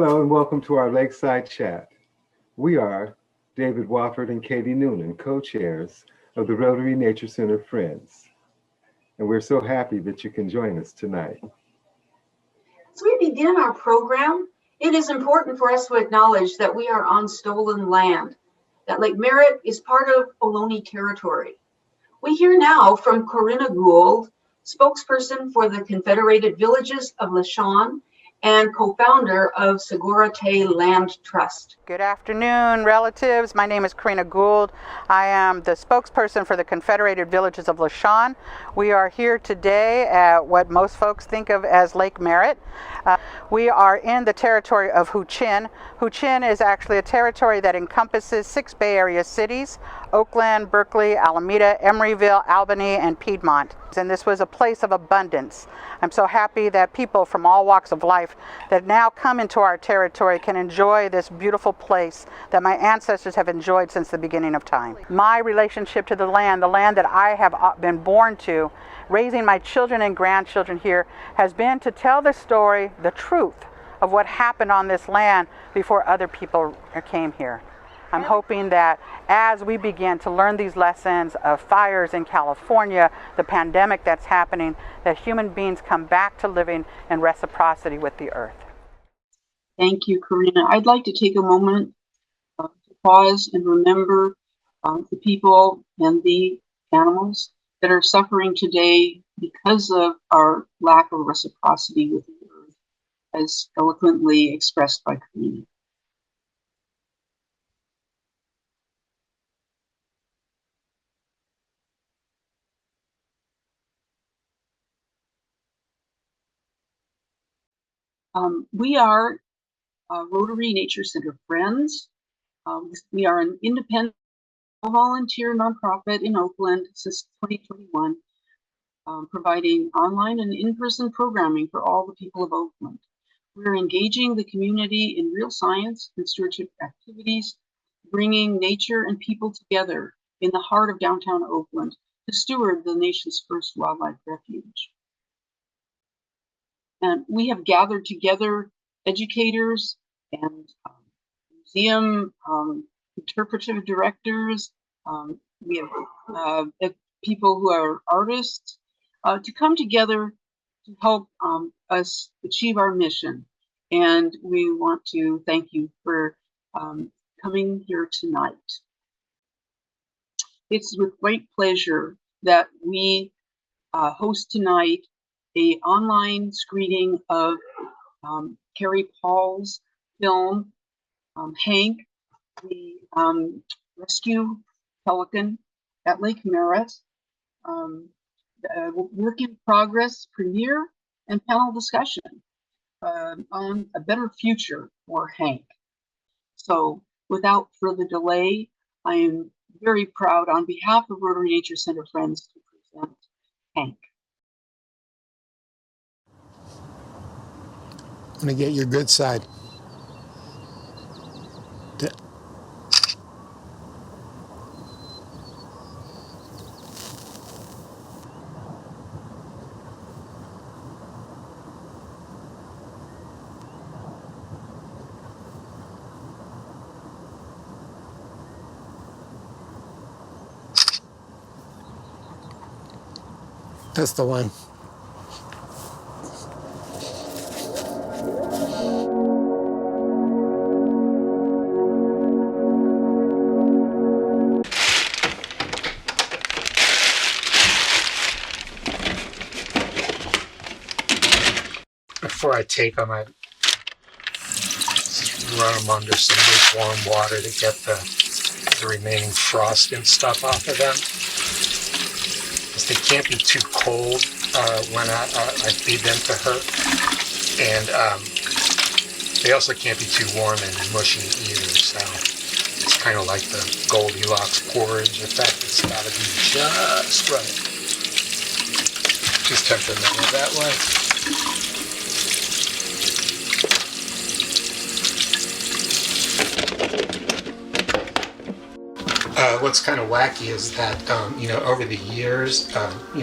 Hello and welcome to our Lakeside chat. We are David Wofford and Katie Noonan, co-chairs of the Rotary Nature Center Friends. And we're so happy that you can join us tonight. As we begin our program, it is important for us to acknowledge that we are on stolen land, that Lake Merritt is part of Ohlone territory. We hear now from Corinna Gould, spokesperson for the Confederated Villages of LaShawn and co-founder of Segura Te Land Trust. Good afternoon, relatives. My name is Corinna Gould. I am the spokesperson for the Confederated Villages of LaShawn. We are here today at what most folks think of as Lake Merritt. We are in the territory of Huichin. Huichin is actually a territory that encompasses 6 Bay Area cities: Oakland, Berkeley, Alameda, Emeryville, Albany, and Piedmont. And this was a place of abundance. I'm so happy that people from all walks of life that now come into our territory can enjoy this beautiful place that my ancestors have enjoyed since the beginning of time. My relationship to the land that I have been born to, raising my children and grandchildren here, has been to tell the story, the truth of what happened on this land before other people came here. I'm hoping that as we begin to learn these lessons of fires in California, the pandemic that's happening, that human beings come back to living in reciprocity with the earth. Thank you, Corinna. I'd like to take a moment to pause and remember the people and the animals that are suffering today because of our lack of reciprocity with the earth, as eloquently expressed by Corinna. We are Rotary Nature Center Friends. We are an independent volunteer nonprofit in Oakland since 2021, providing online and in-person programming for all the people of Oakland. We're engaging the community in real science and stewardship activities, bringing nature and people together in the heart of downtown Oakland to steward the nation's first wildlife refuge. And we have gathered together educators and museum interpretive directors. We have people who are artists to come together to help us achieve our mission. And we want to thank you for coming here tonight. It's with great pleasure that we host tonight an online screening of Kari Paul's film, Hank, the rescue Pelican at Lake Merritt, work in progress premiere and panel discussion on a better future for Hank. So without further delay, I am very proud on behalf of Rotary Nature Center Friends to present Hank. I'm gonna get your good side. That's the one. Before I take them, I run them under some lukewarm water to get the remaining frost and stuff off of them. Because they can't be too cold when I feed them to her. And they also can't be too warm and mushy either. So it's kind of like the Goldilocks porridge effect. It's got to be just right. Just temperamental that way. What's kind of wacky is that, over the years,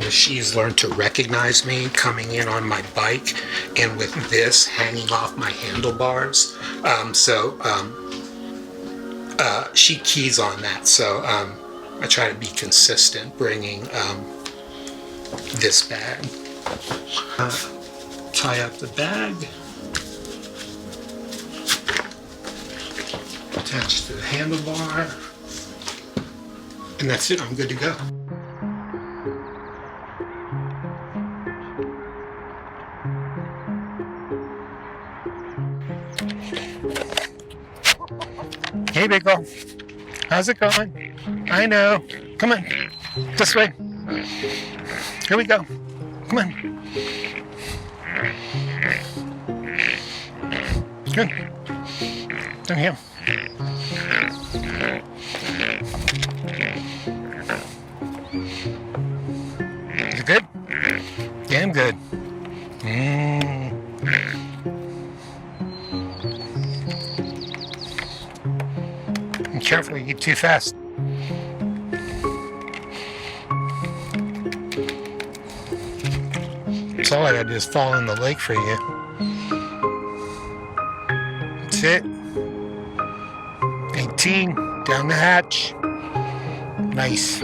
she's learned to recognize me coming in on my bike and with this hanging off my handlebars. She keys on that. So I try to be consistent bringing this bag. Tie up the bag. Attach to the handlebar. And that's it, I'm good to go. Hey, Big Girl. How's it going? I know. Come on. This way. Here we go. Come on. Good. Down here. Is it good? Damn good. Be careful, you eat too fast. That's all I gotta do is fall in the lake for you. That's it. 18, down the hatch. Nice.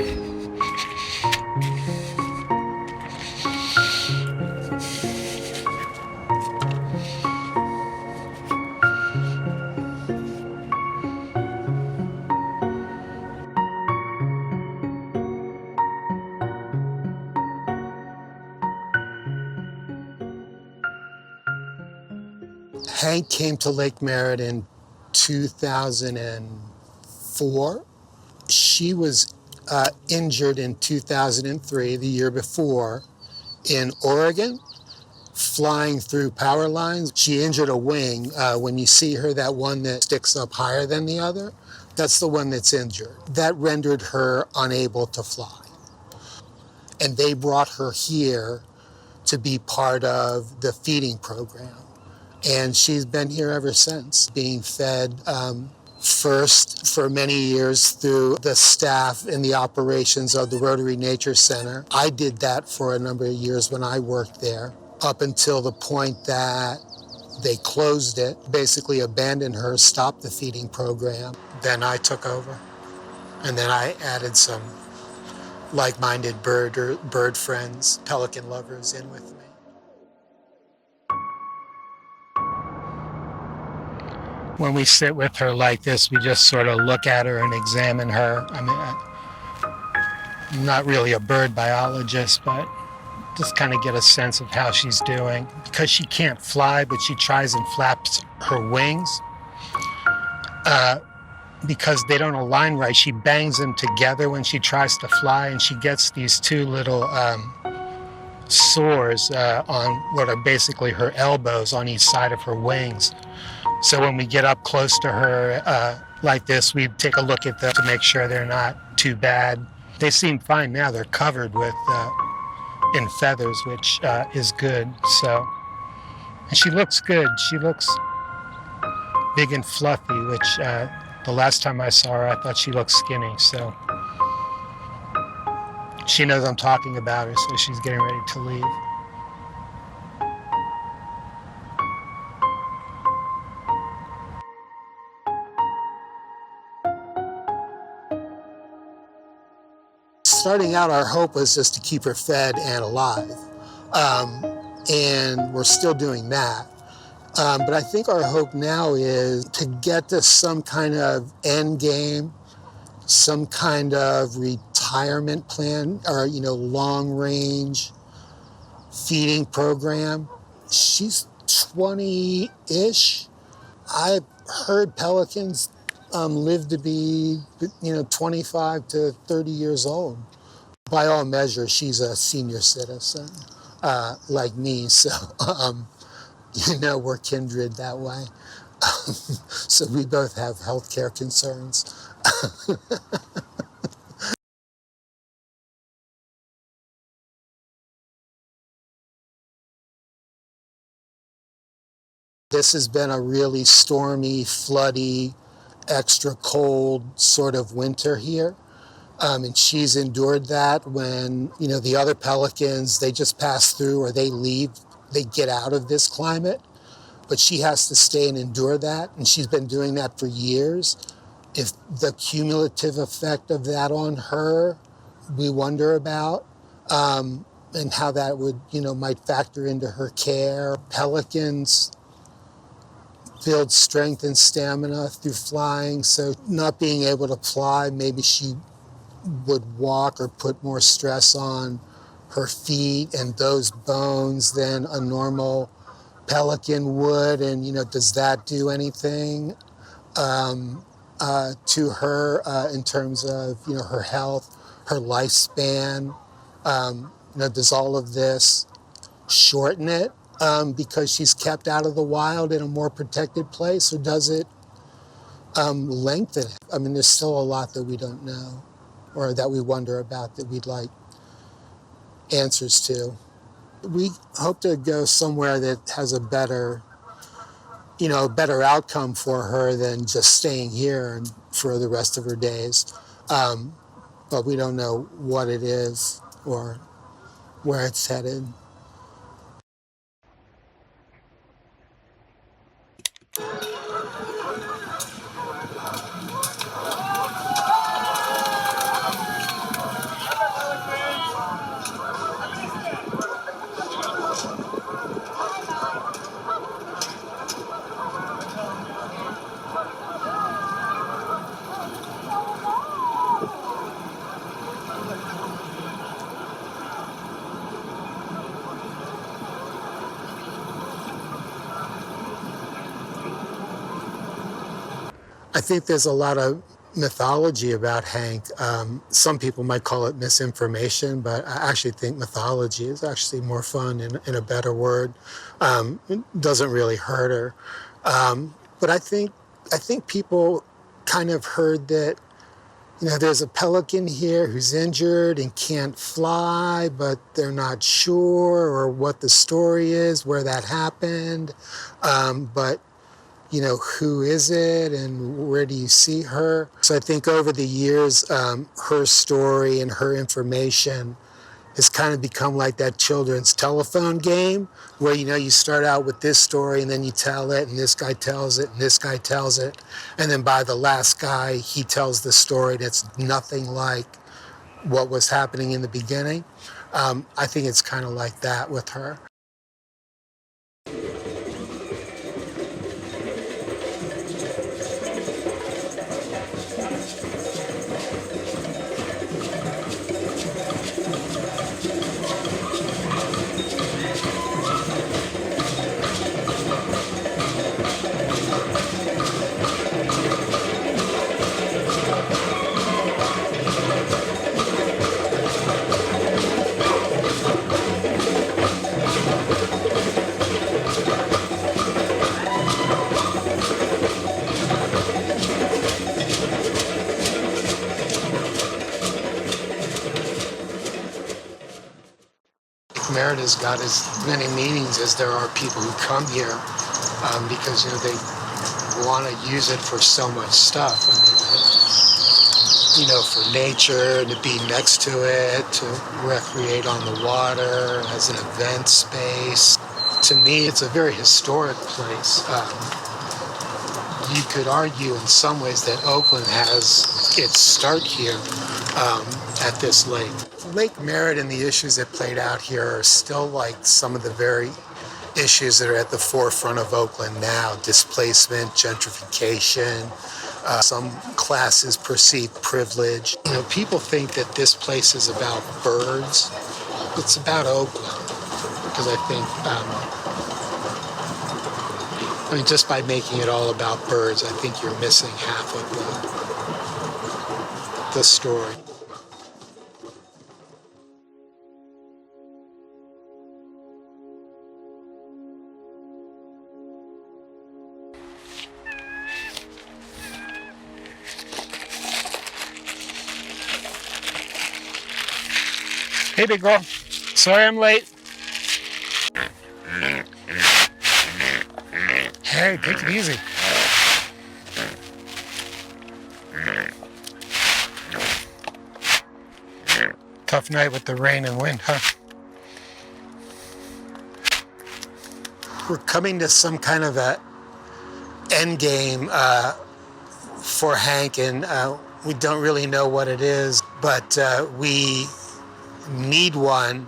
Hank came to Lake Merritt in 2004. She was injured in 2003, the year before, in Oregon, flying through power lines. She injured a wing. When you see her, that one that sticks up higher than the other, that's the one that's injured. That rendered her unable to fly. And they brought her here to be part of the feeding program. And she's been here ever since, being fed first for many years through the staff in the operations of the Rotary Nature Center. I did that for a number of years when I worked there, up until the point that they closed it, basically abandoned her, stopped the feeding program. Then I took over. And then I added some like-minded bird friends, pelican lovers in with me. When we sit with her like this, we just sort of look at her and examine her. I mean, I'm not really a bird biologist, but just kind of get a sense of how she's doing. Because she can't fly, but she tries and flaps her wings. Because they don't align right, she bangs them together when she tries to fly, and she gets these two little sores on what are basically her elbows on each side of her wings. So when we get up close to her like this, we take a look at them to make sure they're not too bad. They seem fine now. They're covered with in feathers, which is good. So, and she looks good. She looks big and fluffy, which the last time I saw her, I thought she looked skinny. So she knows I'm talking about her, so she's getting ready to leave. Starting out, our hope was just to keep her fed and alive. And we're still doing that. But I think our hope now is to get to some kind of end game, some kind of retirement plan, or, long range feeding program. She's 20-ish. I've heard pelicans live to be, 25 to 30 years old. By all measures, she's a senior citizen, like me, so, we're kindred that way. So we both have healthcare concerns. This has been a really stormy, floody, extra cold sort of winter here. And she's endured that when, the other pelicans, they just pass through or they leave, they get out of this climate. But she has to stay and endure that. And she's been doing that for years. If the cumulative effect of that on her, we wonder about, and how that would, might factor into her care. Pelicans build strength and stamina through flying. So not being able to fly, maybe she would walk or put more stress on her feet and those bones than a normal pelican would. And, does that do anything to her in terms of, her health, her lifespan? Does all of this shorten it because she's kept out of the wild in a more protected place, or does it lengthen it? I mean, there's still a lot that we don't know or that we wonder about that we'd like answers to. We hope to go somewhere that has a better outcome for her than just staying here and for the rest of her days. But we don't know what it is or where it's headed. I think there's a lot of mythology about Hank. Some people might call it misinformation, but I actually think mythology is actually more fun and a better word. It doesn't really hurt her. But I think people kind of heard that, there's a pelican here who's injured and can't fly, but they're not sure or what the story is, where that happened. But who is it and where do you see her? So I think over the years, her story and her information has kind of become like that children's telephone game where, you start out with this story and then you tell it and this guy tells it and this guy tells it. And then by the last guy, he tells the story that's nothing like what was happening in the beginning. I think it's kind of like that with her. Merritt has got as many meanings as there are people who come here because they want to use it for so much stuff. I mean, for nature, to be next to it, to recreate on the water, as an event space. To me, it's a very historic place. You could argue in some ways that Oakland has its start here at this lake. Lake Merritt and the issues that played out here are still like some of the very issues that are at the forefront of Oakland now. Displacement, gentrification, some classes' perceived privilege. People think that this place is about birds. It's about Oakland, because I think, just by making it all about birds, I think you're missing half of the story. Hey, big girl. Sorry I'm late. Hey, take it easy. Tough night with the rain and wind, huh? We're coming to some kind of a endgame for Hank, and we don't really know what it is, but we need one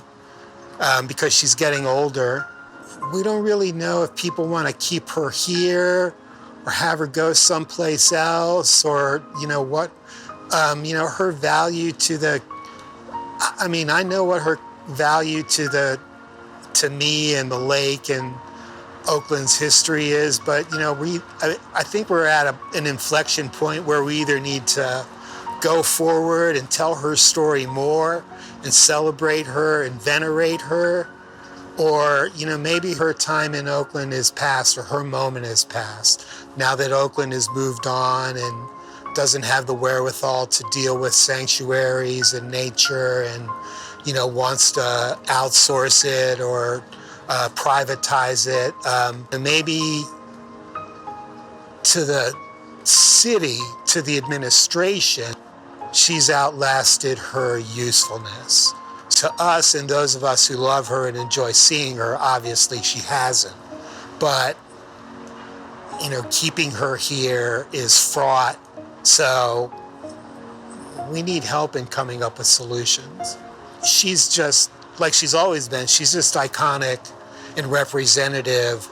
because she's getting older. We don't really know if people want to keep her here or have her go someplace else, or what her value to the, I mean, I know what her value to me and the lake and Oakland's history is, but I think we're at an inflection point where we either need to go forward and tell her story more and celebrate her and venerate her, or maybe her time in Oakland is past, or her moment is past. Now that Oakland has moved on and doesn't have the wherewithal to deal with sanctuaries and nature, and wants to outsource it or privatize it, and maybe to the city, to the administration, she's outlasted her usefulness. To us and those of us who love her and enjoy seeing her, obviously she hasn't. But keeping her here is fraught, so we need help in coming up with solutions. She's just, like she's always been, she's just iconic and representative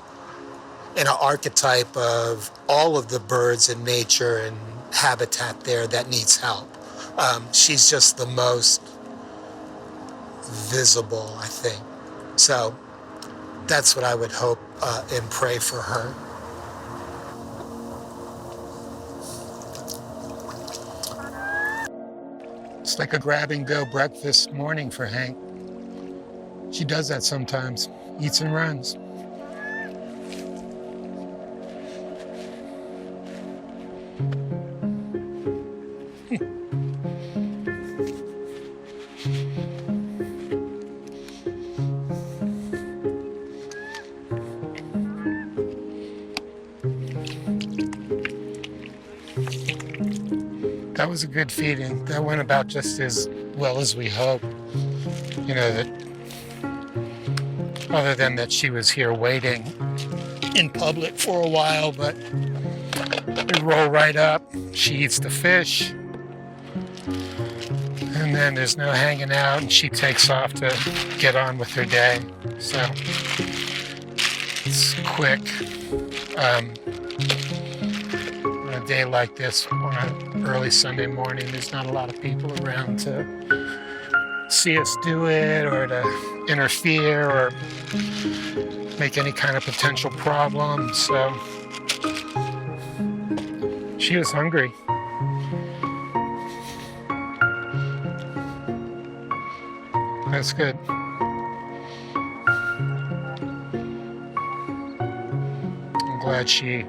and an archetype of all of the birds and nature and habitat there that needs help. She's just the most visible, I think. So that's what I would hope and pray for her. It's like a grab-and-go breakfast morning for Hank. She does that sometimes, eats and runs. That was a good feeding. That went about just as well as we hoped. That other than that she was here waiting in public for a while, but we roll right up. She eats the fish, and then there's no hanging out, and she takes off to get on with her day. So it's quick. On a day like this, on an early Sunday morning, there's not a lot of people around to see us do it or to interfere or make any kind of potential problem. So she was hungry. That's good. I'm glad she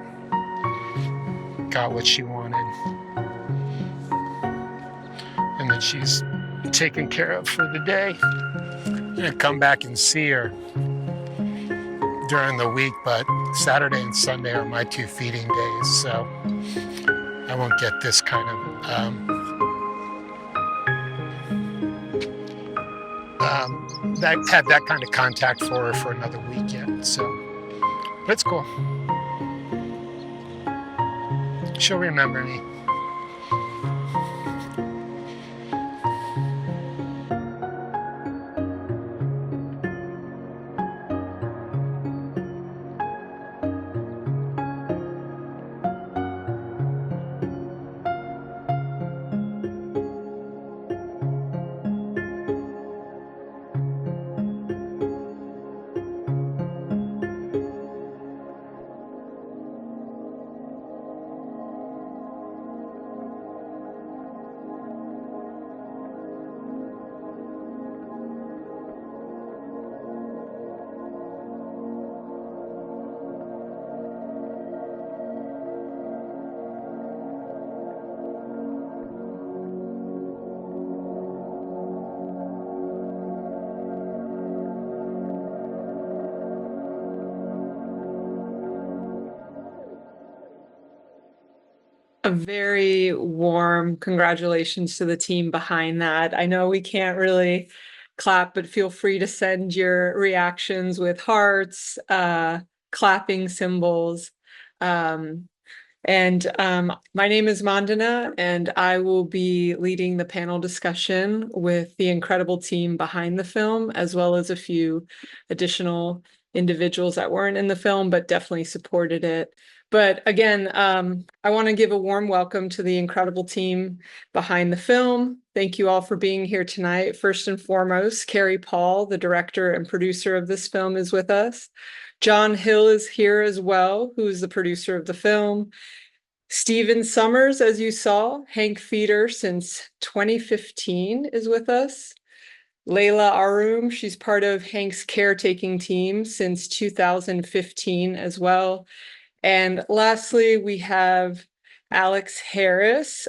got what she wanted, and that she's taken care of for the day. I'm gonna come back and see her during the week, but Saturday and Sunday are my 2 feeding days, so I won't get this kind of that kind of contact for her for another week yet. So, but it's cool. She'll remember me. A very warm congratulations to the team behind that. I know we can't really clap, but feel free to send your reactions with hearts, clapping symbols. My name is Mandana, and I will be leading the panel discussion with the incredible team behind the film, as well as a few additional individuals that weren't in the film, but definitely supported it. But again, I want to give a warm welcome to the incredible team behind the film. Thank you all for being here tonight. First and foremost, Kari Paul, the director and producer of this film, is with us. John Hill is here as well, who is the producer of the film. Stephen Summers, as you saw, Hank Feeder since 2015 is with us. Layla Arum, she's part of Hank's caretaking team since 2015 as well. And lastly, we have Alex Harris.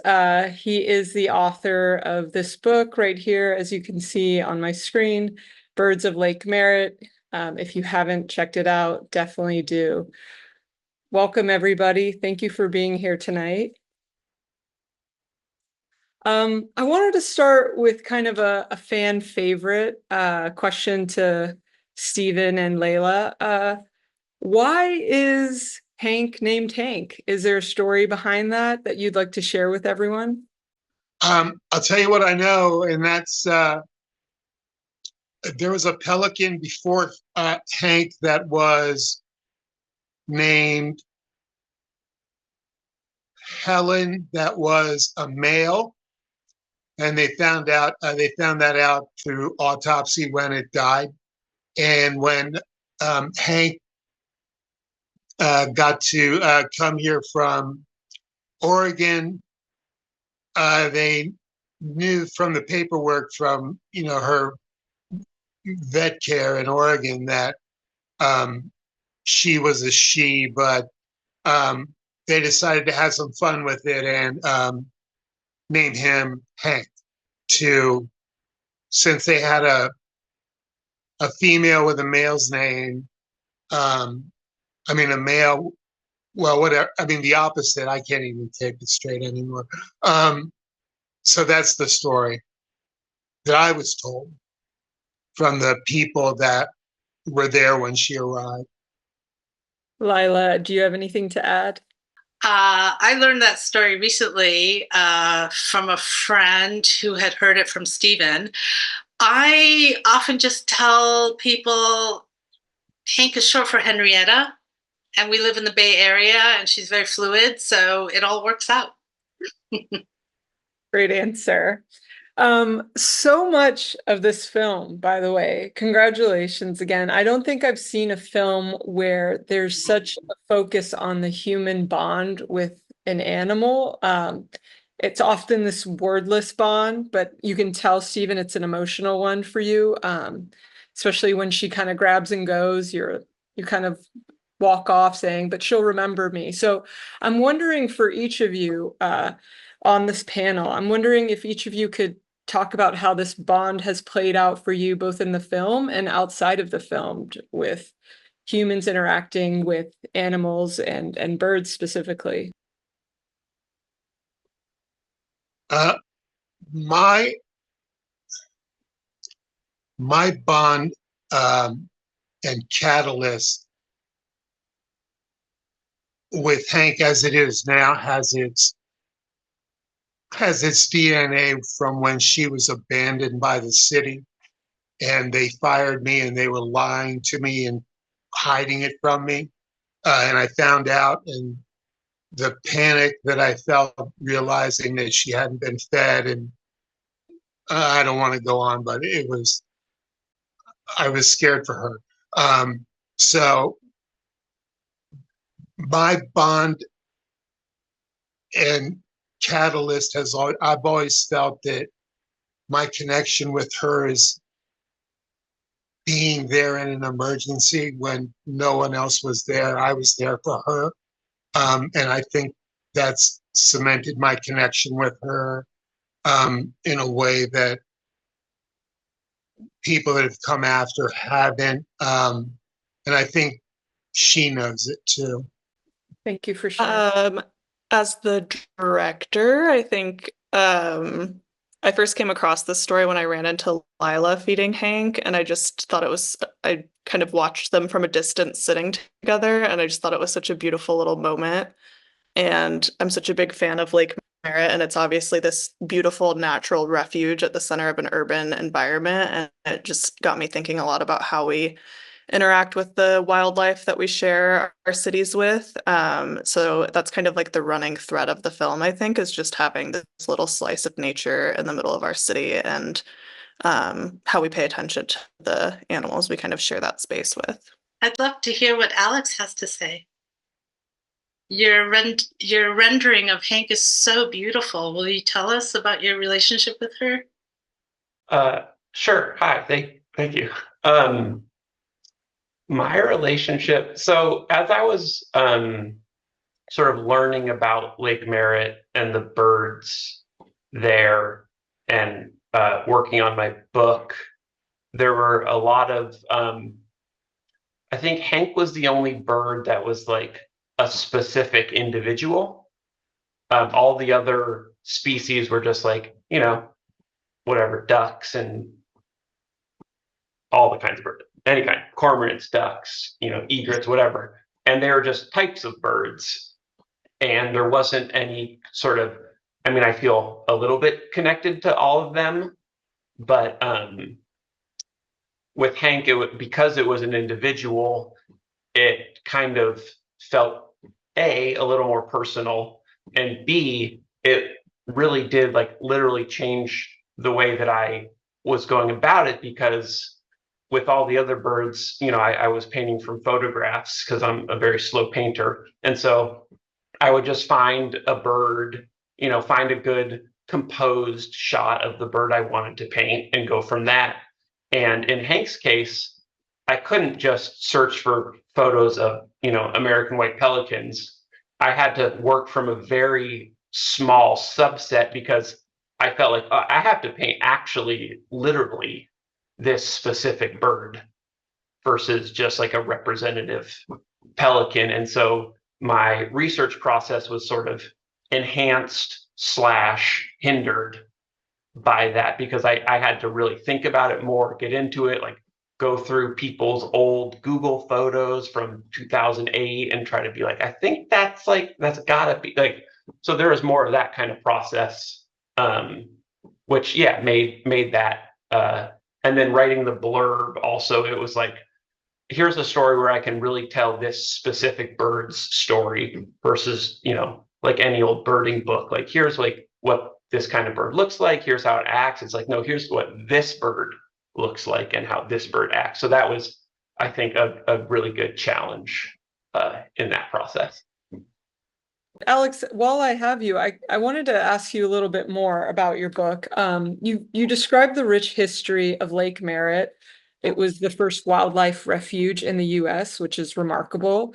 He is the author of this book right here, as you can see on my screen, Birds of Lake Merritt. If you haven't checked it out, definitely do. Welcome, everybody. Thank you for being here tonight. I wanted to start with kind of a fan favorite question to Stephen and Layla. Why is Hank named Hank? Is there a story behind that you'd like to share with everyone? I'll tell you what I know, and that's there was a pelican before Hank that was named Helen, that was a male, and they found that out through autopsy when it died. And when Hank got to come here from Oregon, they knew from the paperwork from her vet care in Oregon that she was a she, but they decided to have some fun with it and named him Hank. Since they had a female with a male's name, a male, well, whatever. The opposite. I can't even take it straight anymore. So that's the story that I was told from the people that were there when she arrived. Lila, do you have anything to add? I learned that story recently from a friend who had heard it from Stephen. I often just tell people Hank is short for Henrietta, and we live in the Bay Area, and she's very fluid, so it all works out. Great answer. So much of this film, by the way, congratulations again. I don't think I've seen a film where there's such a focus on the human bond with an animal. It's often this wordless bond, but you can tell, Stephen, it's an emotional one for you, especially when she kind of grabs and goes. You kind of walk off saying, but she'll remember me. So I'm wondering for each of you on this panel, I'm wondering if each of you could talk about how this bond has played out for you, both in the film and outside of the film, with humans interacting with animals and birds specifically. My bond and catalyst with Hank as it is now has its DNA from when she was abandoned by the city and they fired me and they were lying to me and hiding it from me. And I found out, and the panic that I felt realizing that she hadn't been fed, and I don't want to go on, but I was scared for her. So my bond and catalyst I've always felt that my connection with her is being there in an emergency when no one else was there. I was there for her. And I think that's cemented my connection with her in a way that people that have come after haven't. And I think she knows it too. Thank you for sharing. As the director, I think I first came across this story when I ran into Lila feeding Hank, and I just thought I kind of watched them from a distance sitting together, and I just thought it was such a beautiful little moment. And I'm such a big fan of Lake Merritt, and it's obviously this beautiful natural refuge at the center of an urban environment. And it just got me thinking a lot about how we interact with the wildlife that we share our cities with. So that's kind of like the running thread of the film, I think, is just having this little slice of nature in the middle of our city, and how we pay attention to the animals we kind of share that space with. I'd love to hear what Alex has to say. Your rendering of Hank is so beautiful. Will you tell us about your relationship with her? Sure. Hi. Thank you. My relationship. So as I was sort of learning about Lake Merritt and the birds there, and working on my book, there were a lot of. I think Hank was the only bird that was like a specific individual. All the other species were just like, whatever, ducks and all the kinds of birds, any kind, cormorants, ducks, egrets, whatever. And they were just types of birds. And there wasn't any sort of, I feel a little bit connected to all of them, but with Hank, because it was an individual, it kind of felt a little more personal, and B, it really did like literally change the way that I was going about it, because with all the other birds, I was painting from photographs because I'm a very slow painter. And so I would just find a bird, find a good composed shot of the bird I wanted to paint and go from that. And in Hank's case, I couldn't just search for photos of, American white pelicans. I had to work from a very small subset, because I felt like I have to paint actually literally this specific bird versus just like a representative pelican. And so my research process was sort of enhanced / hindered by that, because I had to really think about it more, get into it, like go through people's old Google photos from 2008 and try to be like, I think that's gotta be like, so there was more of that kind of process, which made that, and then writing the blurb also, it was like, here's a story where I can really tell this specific bird's story versus, like any old birding book, like here's like what this kind of bird looks like, here's how it acts. It's like, no, here's what this bird looks like and how this bird acts. So that was, I think, a really good challenge in that process. Alex, while I have you, I wanted to ask you a little bit more about your book. You described the rich history of Lake Merritt. It was the first wildlife refuge in the US, which is remarkable.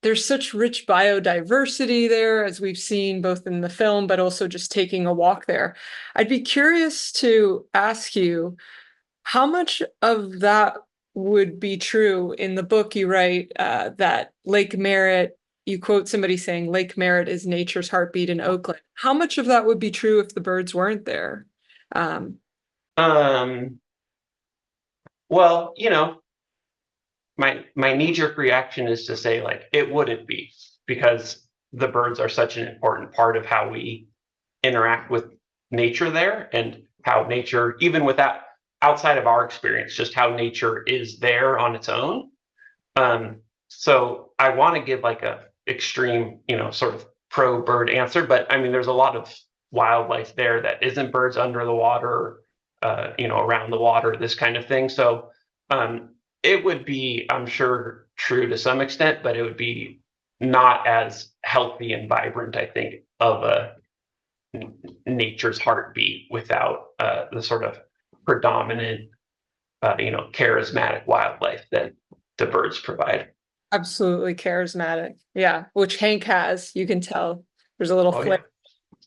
There's such rich biodiversity there, as we've seen both in the film, but also just taking a walk there. I'd be curious to ask you, how much of that would be true? In the book, you write that Lake Merritt, you quote somebody saying Lake Merritt is nature's heartbeat in Oakland. How much of that would be true if the birds weren't there? Well, my knee-jerk reaction is to say like it wouldn't be, because the birds are such an important part of how we interact with nature there, and how nature, even without outside of our experience, just how nature is there on its own. So I want to give like a extreme, sort of pro bird answer, but there's a lot of wildlife there that isn't birds, under the water, around the water, this kind of thing. So it would be, I'm sure, true to some extent, but it would be not as healthy and vibrant, I think, of a nature's heartbeat without the sort of predominant, charismatic wildlife that the birds provide. Absolutely charismatic. Yeah, which Hank has. You can tell there's a little flair. Yeah.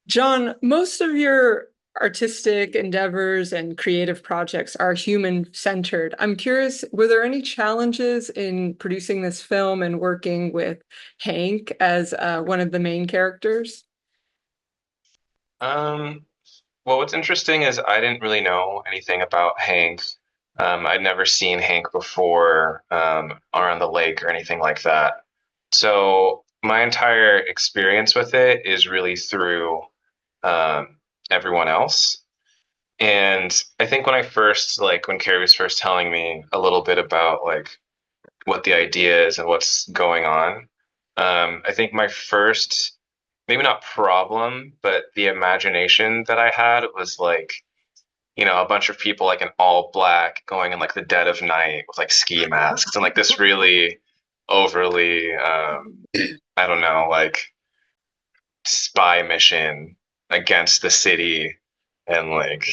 John, most of your artistic endeavors and creative projects are human-centered. I'm curious, were there any challenges in producing this film and working with Hank as one of the main characters? Well, what's interesting is I didn't really know anything about Hank. I'd never seen Hank before around the lake or anything like that. So my entire experience with it is really through everyone else. And I think when when Kari was first telling me a little bit about like what the idea is and what's going on, I think my first, maybe not problem, but the imagination that I had was like, a bunch of people like in all black going in like the dead of night with like ski masks and like this really overly, I don't know, like spy mission against the city. And like,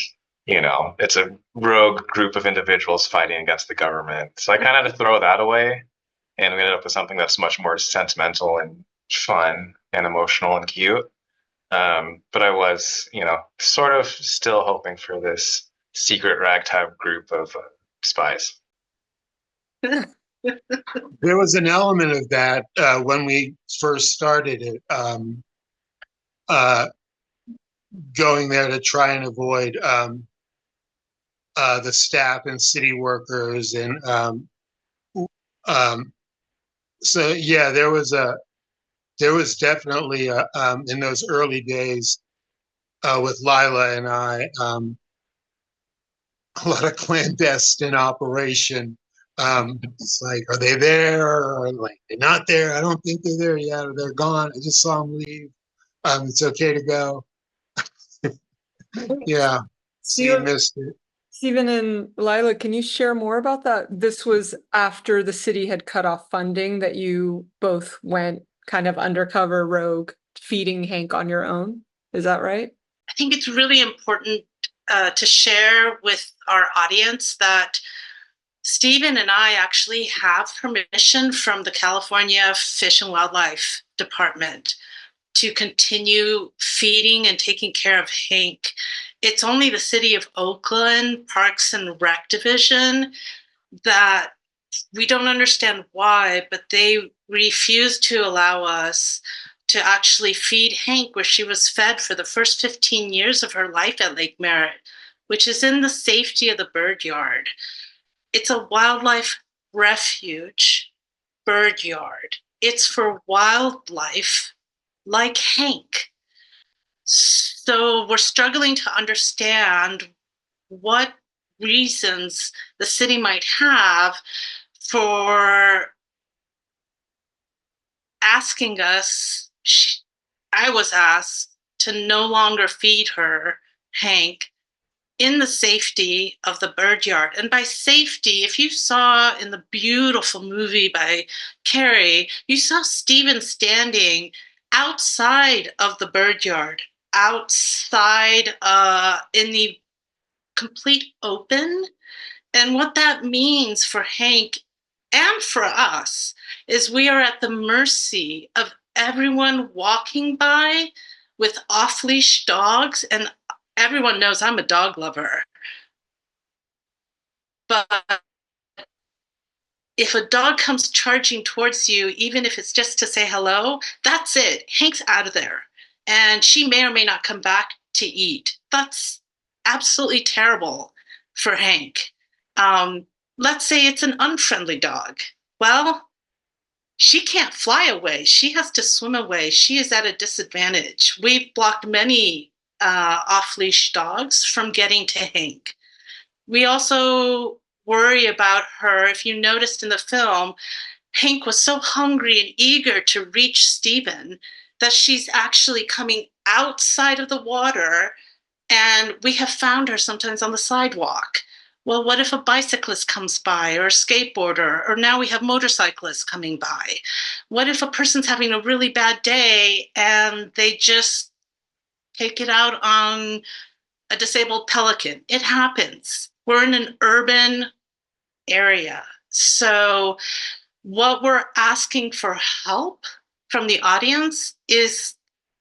it's a rogue group of individuals fighting against the government. So I kind of had to throw that away. And we ended up with something that's much more sentimental and fun and emotional and cute. But I was, sort of still hoping for this secret ragtag group of spies. There was an element of that when we first started it, going there to try and avoid the staff and city workers. And so, yeah, there was definitely in those early days with Lila and I, a lot of clandestine operation. It's like, are they there? Or like, they're not there. I don't think they're there yet. Or they're gone. I just saw them leave. It's okay to go. Yeah. You missed it. Stephen and Lila, can you share more about that? This was after the city had cut off funding that you both went kind of undercover rogue, feeding Hank on your own. Is that right? I think it's really important to share with our audience that Stephen and I actually have permission from the California Fish and Wildlife Department to continue feeding and taking care of Hank. It's only the city of Oakland Parks and Rec Division that we don't understand why, but they refuse to allow us to actually feed Hank where she was fed for the first 15 years of her life at Lake Merritt, which is in the safety of the bird yard. It's a wildlife refuge bird yard. It's for wildlife like Hank. So we're struggling to understand what reasons the city might have for asking us. I was asked to no longer feed her, Hank, in the safety of the bird yard. And by safety, if you saw in the beautiful movie by Kari, you saw Stephen standing outside of the bird yard, outside in the complete open. And what that means for Hank and for us is we are at the mercy of everyone walking by with off-leash dogs. And everyone knows I'm a dog lover. But if a dog comes charging towards you, even if it's just to say hello, that's it. Hank's out of there. And she may or may not come back to eat. That's absolutely terrible for Hank. Let's say it's an unfriendly dog. Well, she can't fly away. She has to swim away. She is at a disadvantage. We've blocked many off-leash dogs from getting to Hank. We also worry about her. If you noticed in the film, Hank was so hungry and eager to reach Stephen that she's actually coming outside of the water, and we have found her sometimes on the sidewalk. Well, what if a bicyclist comes by, or a skateboarder, or now we have motorcyclists coming by? What if a person's having a really bad day and they just take it out on a disabled Pelican? It happens. We're in an urban area. So what we're asking for help from the audience is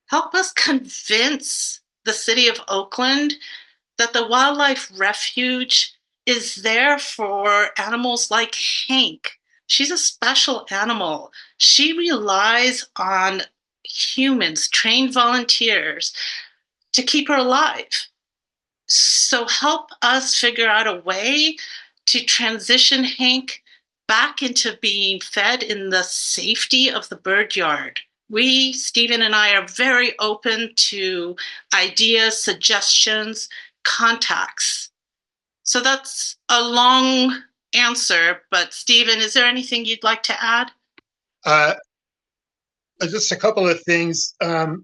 help us convince the city of Oakland, that the wildlife refuge is there for animals like Hank. She's a special animal. She relies on humans, trained volunteers, to keep her alive. So help us figure out a way to transition Hank back into being fed in the safety of the bird yard. We, Stephen and I, are very open to ideas, suggestions, contacts. So that's a long answer, but Stephen, is there anything you'd like to add? Just a couple of things. That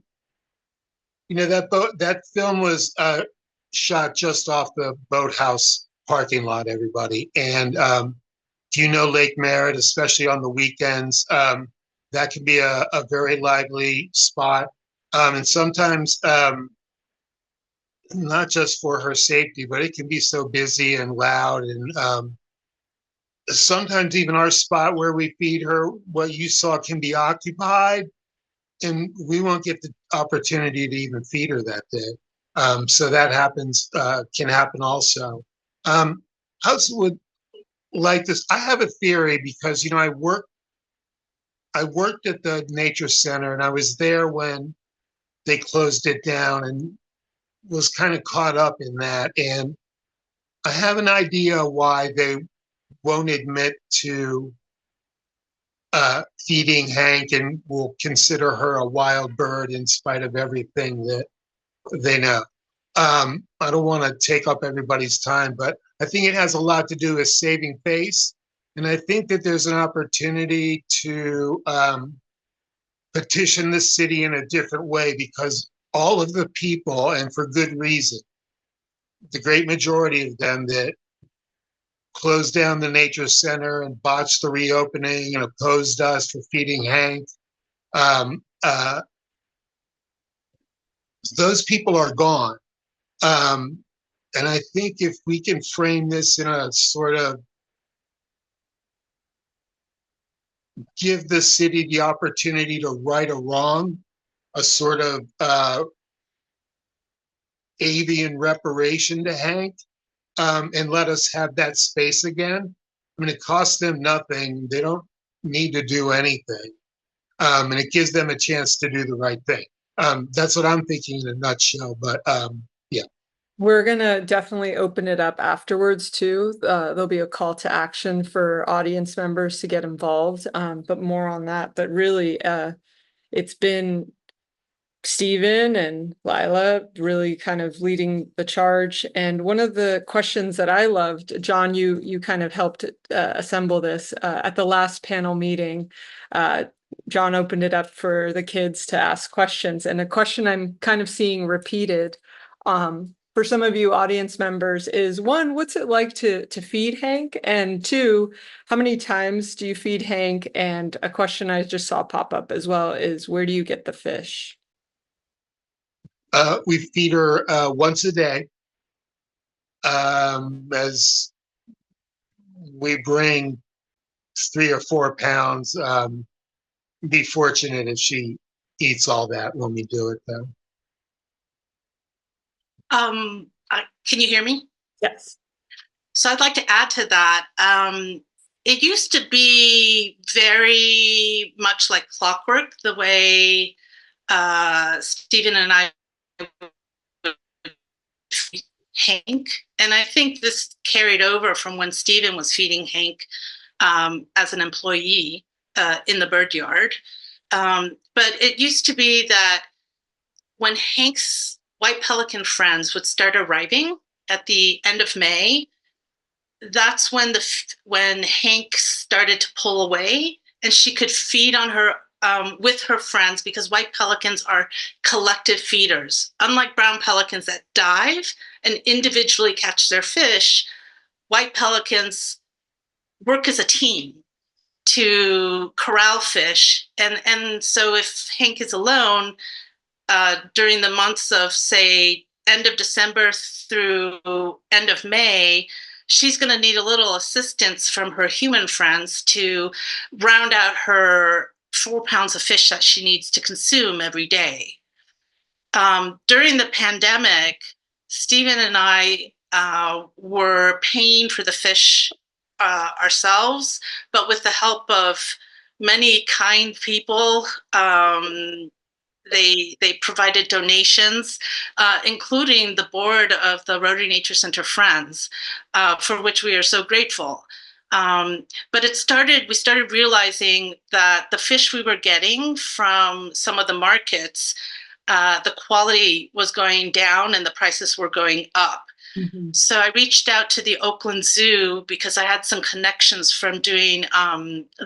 film was shot just off the boathouse parking lot, everybody. And if you know Lake Merritt, especially on the weekends, that can be a very lively spot. And sometimes, not just for her safety, but it can be so busy and loud. And sometimes even our spot where we feed her, what you saw, can be occupied. And we won't get the opportunity to even feed her that day. So that happens, can happen also. I also would like this. I have a theory because, I worked at the Nature Center, and I was there when they closed it down and was kind of caught up in that. And I have an idea why they won't admit to feeding Hank and will consider her a wild bird in spite of everything that they know. I don't want to take up everybody's time, but I think it has a lot to do with saving face. And I think that there's an opportunity to petition the city in a different way, because all of the people, and for good reason, the great majority of them that closed down the Nature Center and botched the reopening and opposed us for feeding Hank, those people are gone. And I think if we can frame this in a sort of give the city the opportunity to right a wrong, a sort of avian reparation to Hank, and let us have that space again. I mean, it costs them nothing. They don't need to do anything. And it gives them a chance to do the right thing. That's what I'm thinking in a nutshell, but yeah. We're going to definitely open it up afterwards too. There'll be a call to action for audience members to get involved, but more on that. But really, it's been Stephen and Lila really kind of leading the charge. And one of the questions that I loved, John, you kind of helped assemble this at the last panel meeting. John opened it up for the kids to ask questions, and a question I'm kind of seeing repeated for some of you audience members is, one, what's it like to feed Hank? And two, how many times do you feed Hank? And a question I just saw pop up as well is, where do you get the fish? We feed her once a day. As we bring 3 or 4 pounds, be fortunate if she eats all that when we do it, though. Can you hear me? Yes. So I'd like to add to that. It used to be very much like clockwork, the way Stephen and I Hank. And I think this carried over from when Stephen was feeding Hank as an employee in the bird yard. But it used to be that when Hank's white pelican friends would start arriving at the end of May, that's when Hank started to pull away, and she could feed on her with her friends, because white pelicans are collective feeders. Unlike brown pelicans that dive and individually catch their fish, white pelicans work as a team to corral fish. And so if Hank is alone, during the months of, say, end of December through end of May, she's going to need a little assistance from her human friends to round out her 4 pounds of fish that she needs to consume every day. during the pandemic, Stephen and I were paying for the fish ourselves, but with the help of many kind people. They provided donations, including the board of the Rotary Nature Center Friends, for which we are so grateful. But we started realizing that the fish we were getting from some of the markets, the quality was going down and the prices were going up. Mm-hmm. So I reached out to the Oakland Zoo because I had some connections from doing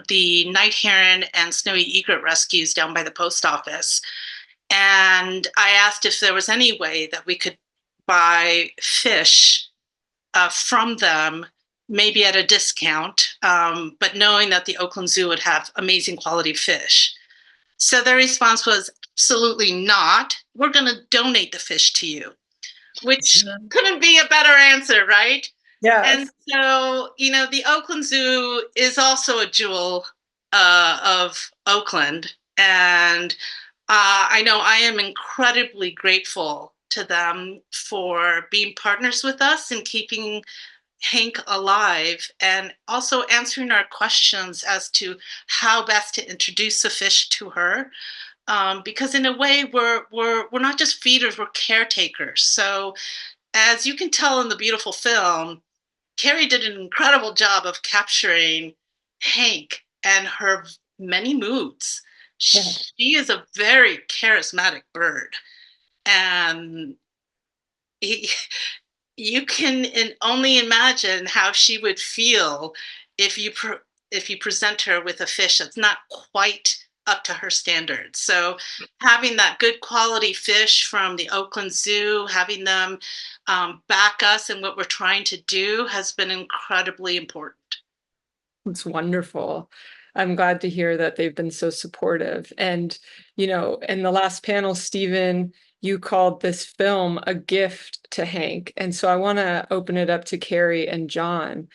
the night heron and snowy egret rescues down by the post office. And I asked if there was any way that we could buy fish from them, maybe at a discount, but knowing that the Oakland Zoo would have amazing quality fish. So their response was, absolutely not. We're going to donate the fish to you, which couldn't be a better answer, right? Yeah. And so, the Oakland Zoo is also a jewel of Oakland. And I know I am incredibly grateful to them for being partners with us and keeping Hank alive, and also answering our questions as to how best to introduce the fish to her. Because in a way, we're not just feeders, we're caretakers. So as you can tell in the beautiful film, Kari did an incredible job of capturing Hank and her many moods. Yeah. She is a very charismatic bird. And you can only imagine how she would feel if you present her with a fish that's not quite up to her standards. So having that good quality fish from the Oakland Zoo, having them back us in what we're trying to do has been incredibly important. It's wonderful. I'm glad to hear that they've been so supportive. And, in the last panel, Stephen, you called this film a gift to Hank. And so I want to open it up to Kari and John.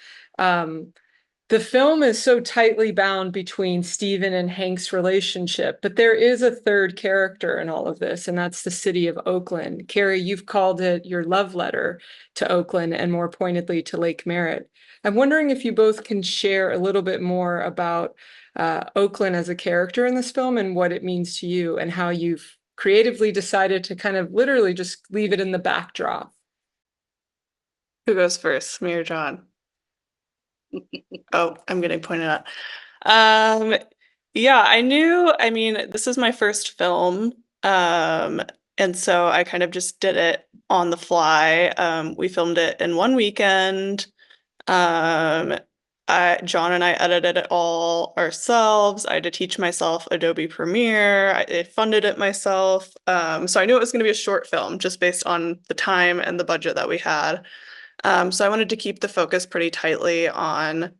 The film is so tightly bound between Stephen and Hank's relationship, but there is a third character in all of this, and that's the city of Oakland. Kari, you've called it your love letter to Oakland, and more pointedly to Lake Merritt. I'm wondering if you both can share a little bit more about Oakland as a character in this film and what it means to you, and how you've creatively decided to kind of literally just leave it in the backdrop. Who goes first, me or John? Oh, I'm getting pointed at. Yeah, this is my first film. And so I kind of just did it on the fly. We filmed it in one weekend. John and I edited it all ourselves. I had to teach myself Adobe Premiere. I funded it myself. So I knew it was going to be a short film just based on the time and the budget that we had. So I wanted to keep the focus pretty tightly on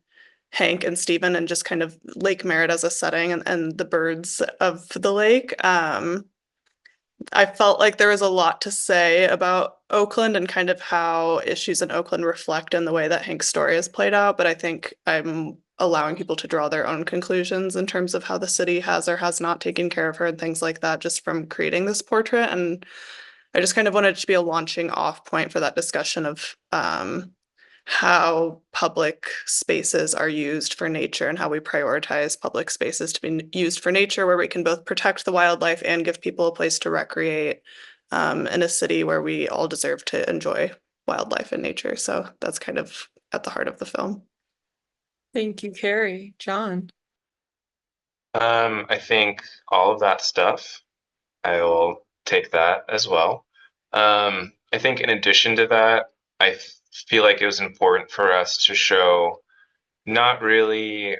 Hank and Stephen and just kind of Lake Merritt as a setting and the birds of the lake. I felt like there was a lot to say about Oakland and kind of how issues in Oakland reflect in the way that Hank's story is played out. But I think I'm allowing people to draw their own conclusions in terms of how the city has or has not taken care of her and things like that, just from creating this portrait. And I just kind of wanted it to be a launching off point for that discussion of how public spaces are used for nature and how we prioritize public spaces to be used for nature, where we can both protect the wildlife and give people a place to recreate in a city where we all deserve to enjoy wildlife and nature. So that's kind of at the heart of the film. Thank you, Kari. John? I think all of that stuff, I will take that as well. I think in addition to that, I feel like it was important for us to show not really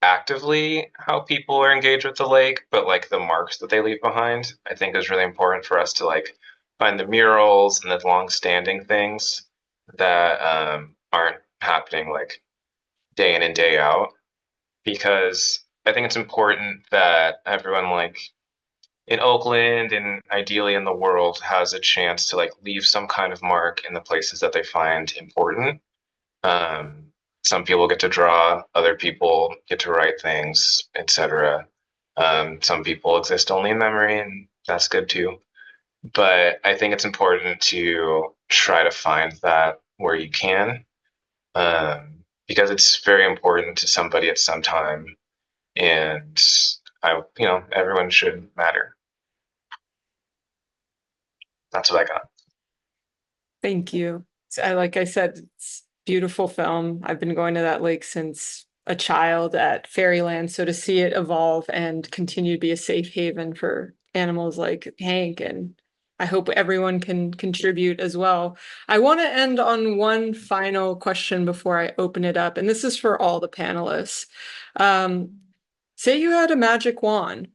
actively how people are engaged with the lake, but like the marks that they leave behind. I think it was really important for us to like find the murals and the long-standing things that aren't happening like day in and day out, because I think it's important that everyone like in Oakland and ideally in the world has a chance to like leave some kind of mark in the places that they find important. Some people get to draw, other people get to write things, etc. Some people exist only in memory, and that's good too. But I think it's important to try to find that where you can, because it's very important to somebody at some time, and everyone should matter. That's what I got. Thank you. Like I said, it's a beautiful film. I've been going to that lake since a child at Fairyland. So to see it evolve and continue to be a safe haven for animals like Hank, and I hope everyone can contribute as well. I want to end on one final question before I open it up, and this is for all the panelists. Say you had a magic wand.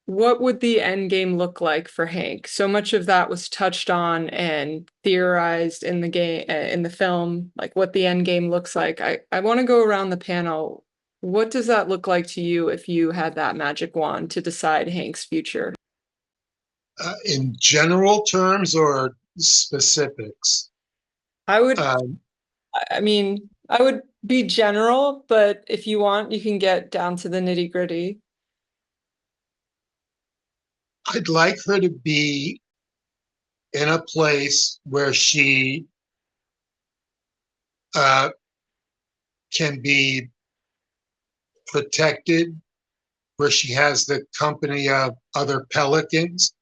What would the end game look like for Hank? So much of that was touched on and theorized in the game, in the film, like what the end game looks like. I want to go around the panel. What does that look like to you if you had that magic wand to decide Hank's future? In general terms or specifics? I would, I mean, I would be general, but if you want, you can get down to the nitty-gritty. I'd like her to be in a place where she can be protected, where she has the company of other pelicans,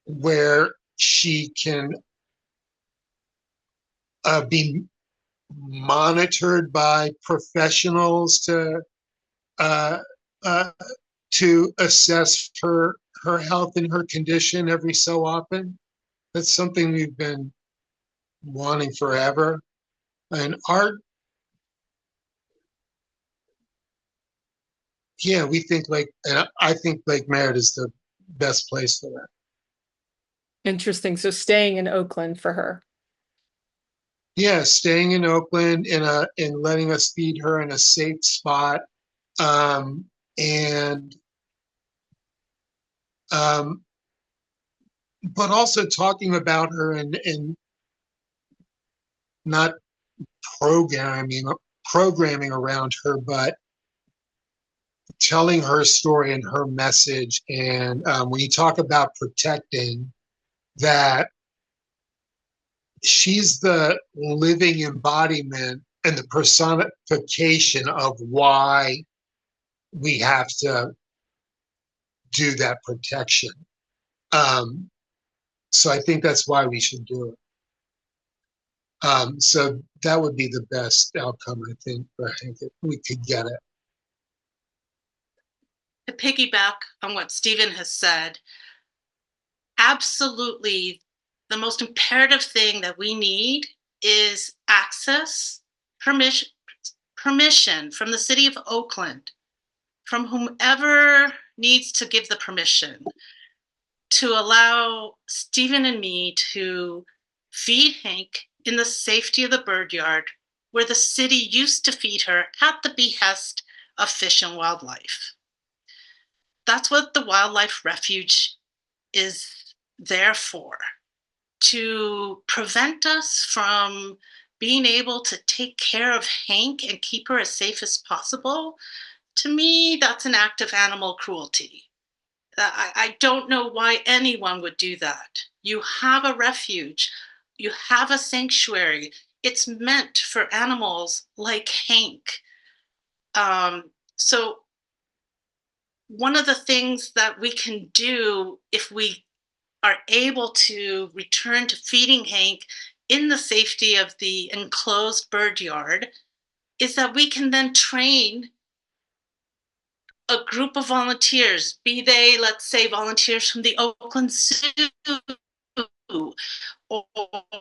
where she can be monitored by professionals to assess her health and her condition every so often. That's something we've been wanting forever. And art, yeah, we think and I think Lake Merritt is the best place for that. Interesting. So staying in Oakland for her. Yeah, staying in Oakland and letting us feed her in a safe spot, but also talking about her and not programming around her, but telling her story and her message. And when you talk about protecting, that she's the living embodiment and the personification of why we have to do that protection. So I think that's why we should do it. So that would be the best outcome, I think, for Hank, if we could get it. To piggyback on what Stephen has said, absolutely the most imperative thing that we need is access, permission from the city of Oakland, from whomever needs to give the permission, to allow Stephen and me to feed Hank in the safety of the bird yard where the city used to feed her at the behest of Fish and Wildlife. That's what the wildlife refuge is there for, to prevent us from being able to take care of Hank and keep her as safe as possible. To me, that's an act of animal cruelty. I don't know why anyone would do that. You have a refuge, you have a sanctuary. It's meant for animals like Hank. So one of the things that we can do if we are able to return to feeding Hank in the safety of the enclosed bird yard is that we can then train a group of volunteers, be they, let's say, volunteers from the Oakland Zoo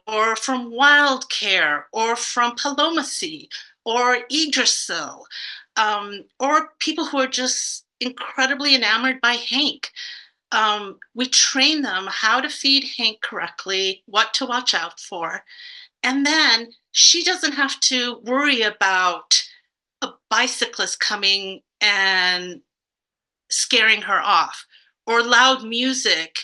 or from Wild Care or from Palomacy or Yggdrasil, or people who are just incredibly enamored by Hank. We train them how to feed Hank correctly, what to watch out for. And then she doesn't have to worry about a bicyclist coming and scaring her off, or loud music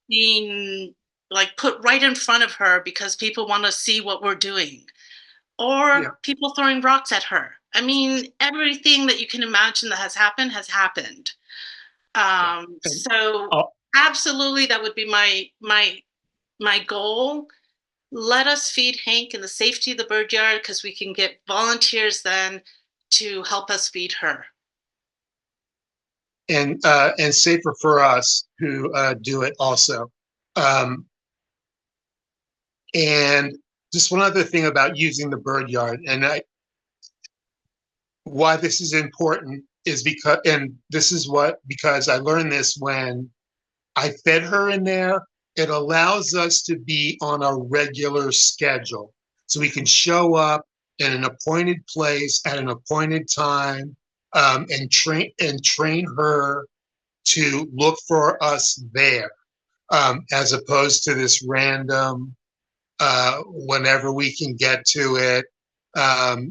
being like put right in front of her because people want to see what we're doing, or people throwing rocks at her. I mean, everything that you can imagine that has happened has happened. So absolutely, that would be my goal. Let us feed Hank in the safety of the bird yard, because we can get volunteers then to help us feed her. And safer for us who do it also. And just one other thing about using the bird yard, and why this is important is because I learned this when I fed her in there. It allows us to be on a regular schedule, so we can show up in an appointed place at an appointed time, and train her to look for us there, as opposed to this random whenever we can get to it.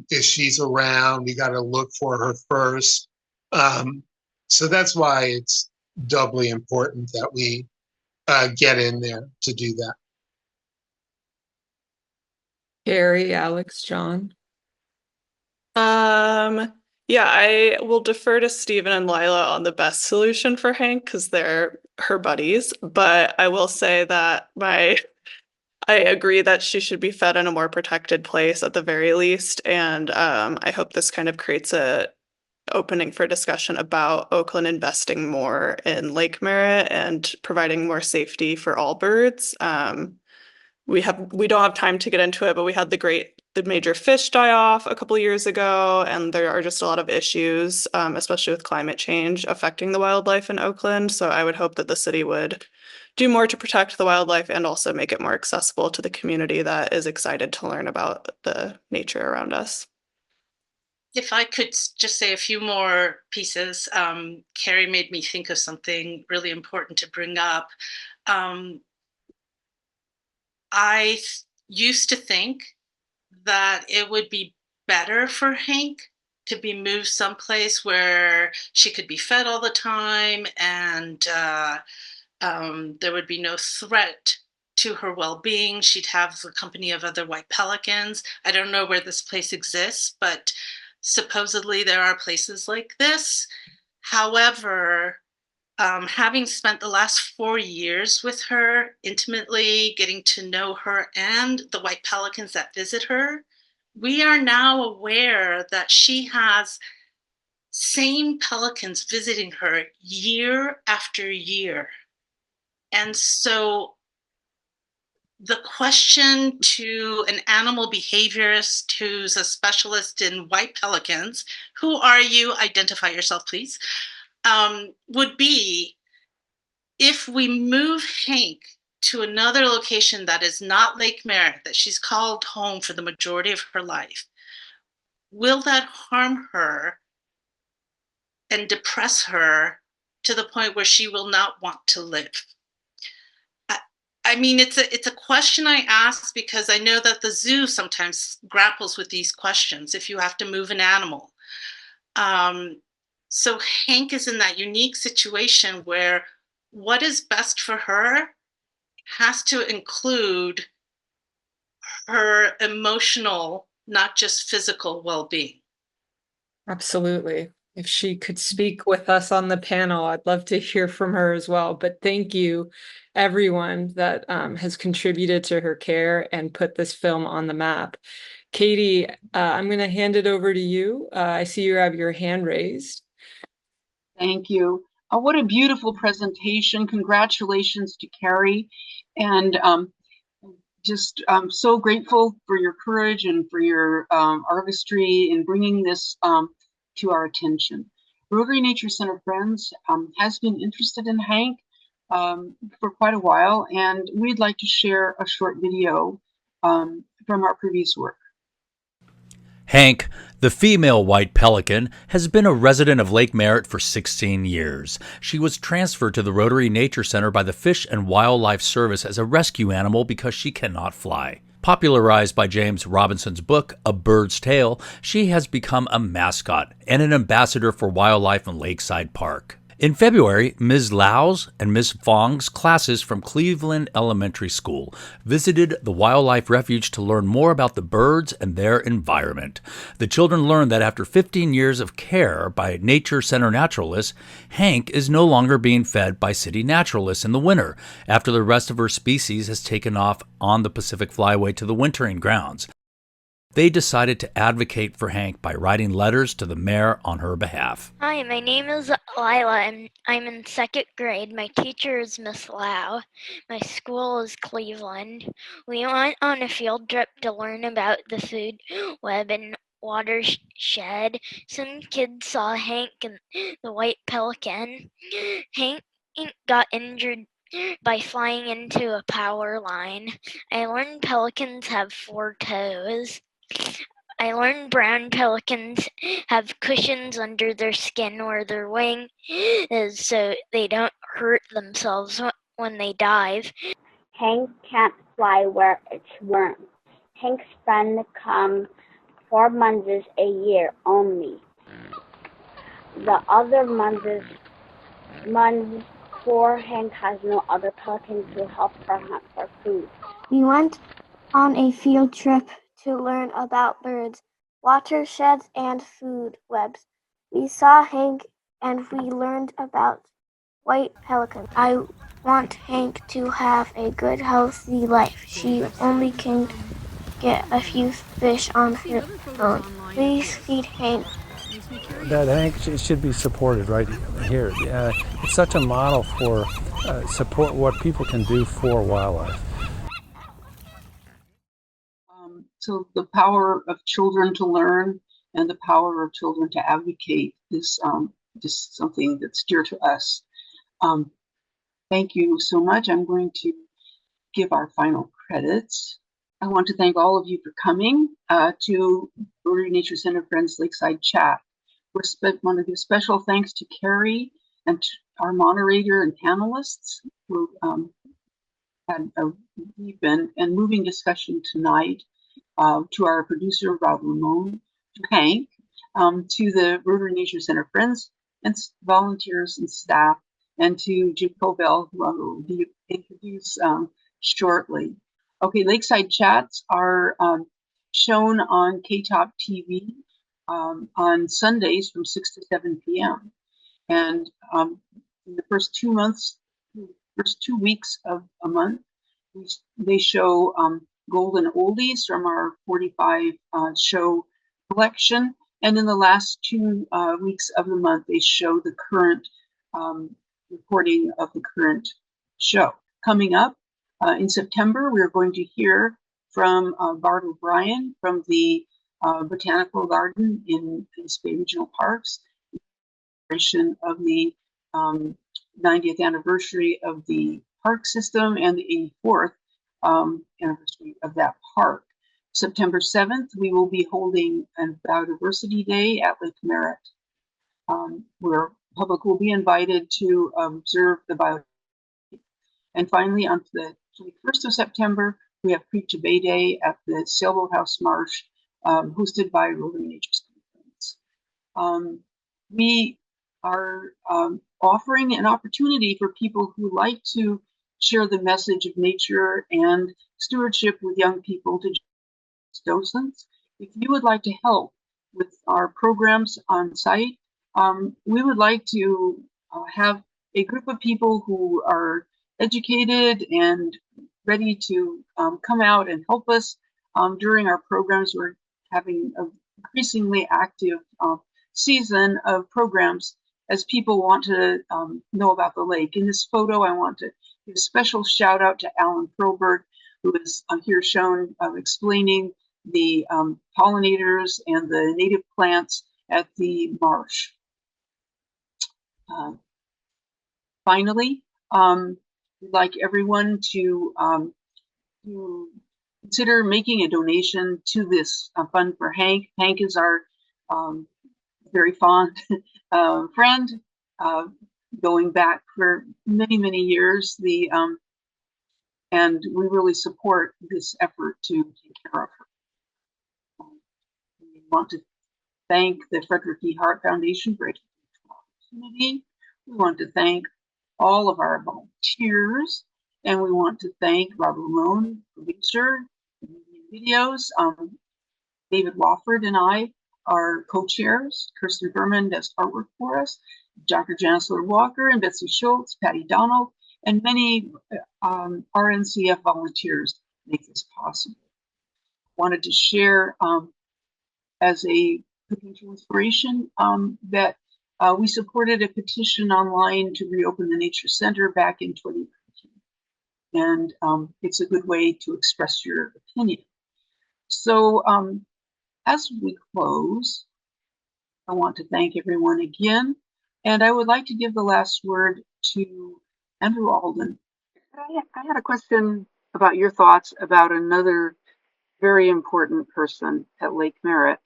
If she's around, we got to look for her first. So that's why it's doubly important that we get in there to do that. Kari, Alex, John. Yeah, I will defer to Stephen and Lila on the best solution for Hank because they're her buddies. But I will say that I agree that she should be fed in a more protected place at the very least. And I hope this kind of creates a opening for discussion about Oakland investing more in Lake Merritt and providing more safety for all birds. We don't have time to get into it, but we had the major fish die off a couple of years ago, and there are just a lot of issues, especially with climate change affecting the wildlife in Oakland. So I would hope that the city would do more to protect the wildlife and also make it more accessible to the community that is excited to learn about the nature around us. If I could just say a few more pieces, Kari made me think of something really important to bring up. I used to think that it would be better for Hank to be moved someplace where she could be fed all the time, and there would be no threat to her well-being. She'd have the company of other white pelicans. I don't know where this place exists, but supposedly there are places like this. However, having spent the last 4 years with her, intimately getting to know her and the white pelicans that visit her, we are now aware that she has same pelicans visiting her year after year. And so the question to an animal behaviorist who's a specialist in white pelicans, who are you? Identify yourself, please. Would be, if we move Hank to another location that is not Lake Merritt, that she's called home for the majority of her life, will that harm her and depress her to the point where she will not want to live? I mean, it's a question I ask because I know that the zoo sometimes grapples with these questions if you have to move an animal. So Hank is in that unique situation where what is best for her has to include her emotional, not just physical well-being. Absolutely. If she could speak with us on the panel, I'd love to hear from her as well. But thank you, everyone that has contributed to her care and put this film on the map. Katie, I'm going to hand it over to you. I see you have your hand raised. Thank you. What a beautiful presentation. Congratulations to Kari. And just so grateful for your courage and for your artistry in bringing this to our attention. Rotary Nature Center Friends has been interested in Hank for quite a while, and we'd like to share a short video from our previous work. Hank, the female white pelican, has been a resident of Lake Merritt for 16 years. She was transferred to the Rotary Nature Center by the Fish and Wildlife Service as a rescue animal because she cannot fly. Popularized by James Robinson's book, A Bird's Tale, she has become a mascot and an ambassador for wildlife in Lakeside Park. In February, Ms. Lau's and Ms. Fong's classes from Cleveland Elementary School visited the wildlife refuge to learn more about the birds and their environment. The children learned that after 15 years of care by Nature Center naturalists, Hank is no longer being fed by city naturalists in the winter after the rest of her species has taken off on the Pacific Flyway to the wintering grounds. They decided to advocate for Hank by writing letters to the mayor on her behalf. Hi, my name is Lila, and I'm in second grade. My teacher is Miss Lau. My school is Cleveland. We went on a field trip to learn about the food web and watershed. Some kids saw Hank and the white pelican. Hank got injured by flying into a power line. I learned pelicans have 4 toes. I learned brown pelicans have cushions under their skin where their wing is so they don't hurt themselves when they dive. Hank can't fly where it's warm. Hank's friend come 4 months a year only. The other months poor Hank has no other pelican to help her hunt for food. We went on a field trip to learn about birds, watersheds, and food webs. We saw Hank and we learned about white pelicans. I want Hank to have a good, healthy life. She only can get a few fish on her own. Please feed Hank. That Hank should be supported right here. It's such a model for support what people can do for wildlife. So the power of children to learn and the power of children to advocate is just something that's dear to us. Thank you so much. I'm going to give our final credits. I want to thank all of you for coming to Rotary Nature Center Friends Lakeside Chat. We want to give special thanks to Kari and to our moderator and panelists who had a deep and moving discussion tonight. To our producer, Rob Lamone, to Hank, to the Rotary Nature Center friends and volunteers and staff, and to Jim Cobell, who I will introduce shortly. Okay, Lakeside Chats are shown on KTOP TV on Sundays from 6 to 7 p.m. And in the first 2 weeks of a month, they show Golden Oldies from our 45 show collection. And in the last 2 weeks of the month, they show the current recording of the current show. Coming up in September, we're going to hear from Bart O'Brien from the Botanical Garden in East Bay Regional Parks, of the 90th anniversary of the park system and the 84th anniversary of that park. September 7th, we will be holding a Biodiversity Day at Lake Merritt, where public will be invited to observe the biodiversity. And finally, on the 21st of September, we have Creek to Bay Day at the Sailboat House Marsh, hosted by Rotary Nature Center. We are offering an opportunity for people who like to share the message of nature and stewardship with young people to docents. If you would like to help with our programs on site, we would like to have a group of people who are educated and ready to come out and help us during our programs. We're having an increasingly active season of programs as people want to know about the lake. In this photo, I want to give a special shout out to Alan Probert, who is here shown explaining the pollinators and the native plants at the marsh. Finally, we'd like everyone to consider making a donation to this fund for Hank. Hank is our very fond friend, going back for many, many years. And we really support this effort to take care of her. We want to thank the Frederick E. Hart Foundation for educational opportunity. We want to thank all of our volunteers, and we want to thank Rob Ramon, producer, videos. David Wofford and I are co-chairs. Kirsten Berman does artwork for us. Dr. Janice Walker and Betsy Schultz, Patty Donald, and many RNCF volunteers make this possible. Wanted to share as a potential inspiration that we supported a petition online to reopen the Nature Center back in 2019. And it's a good way to express your opinion. So as we close, I want to thank everyone again. And I would like to give the last word to Andrew Alden. I had a question about your thoughts about another very important person at Lake Merritt,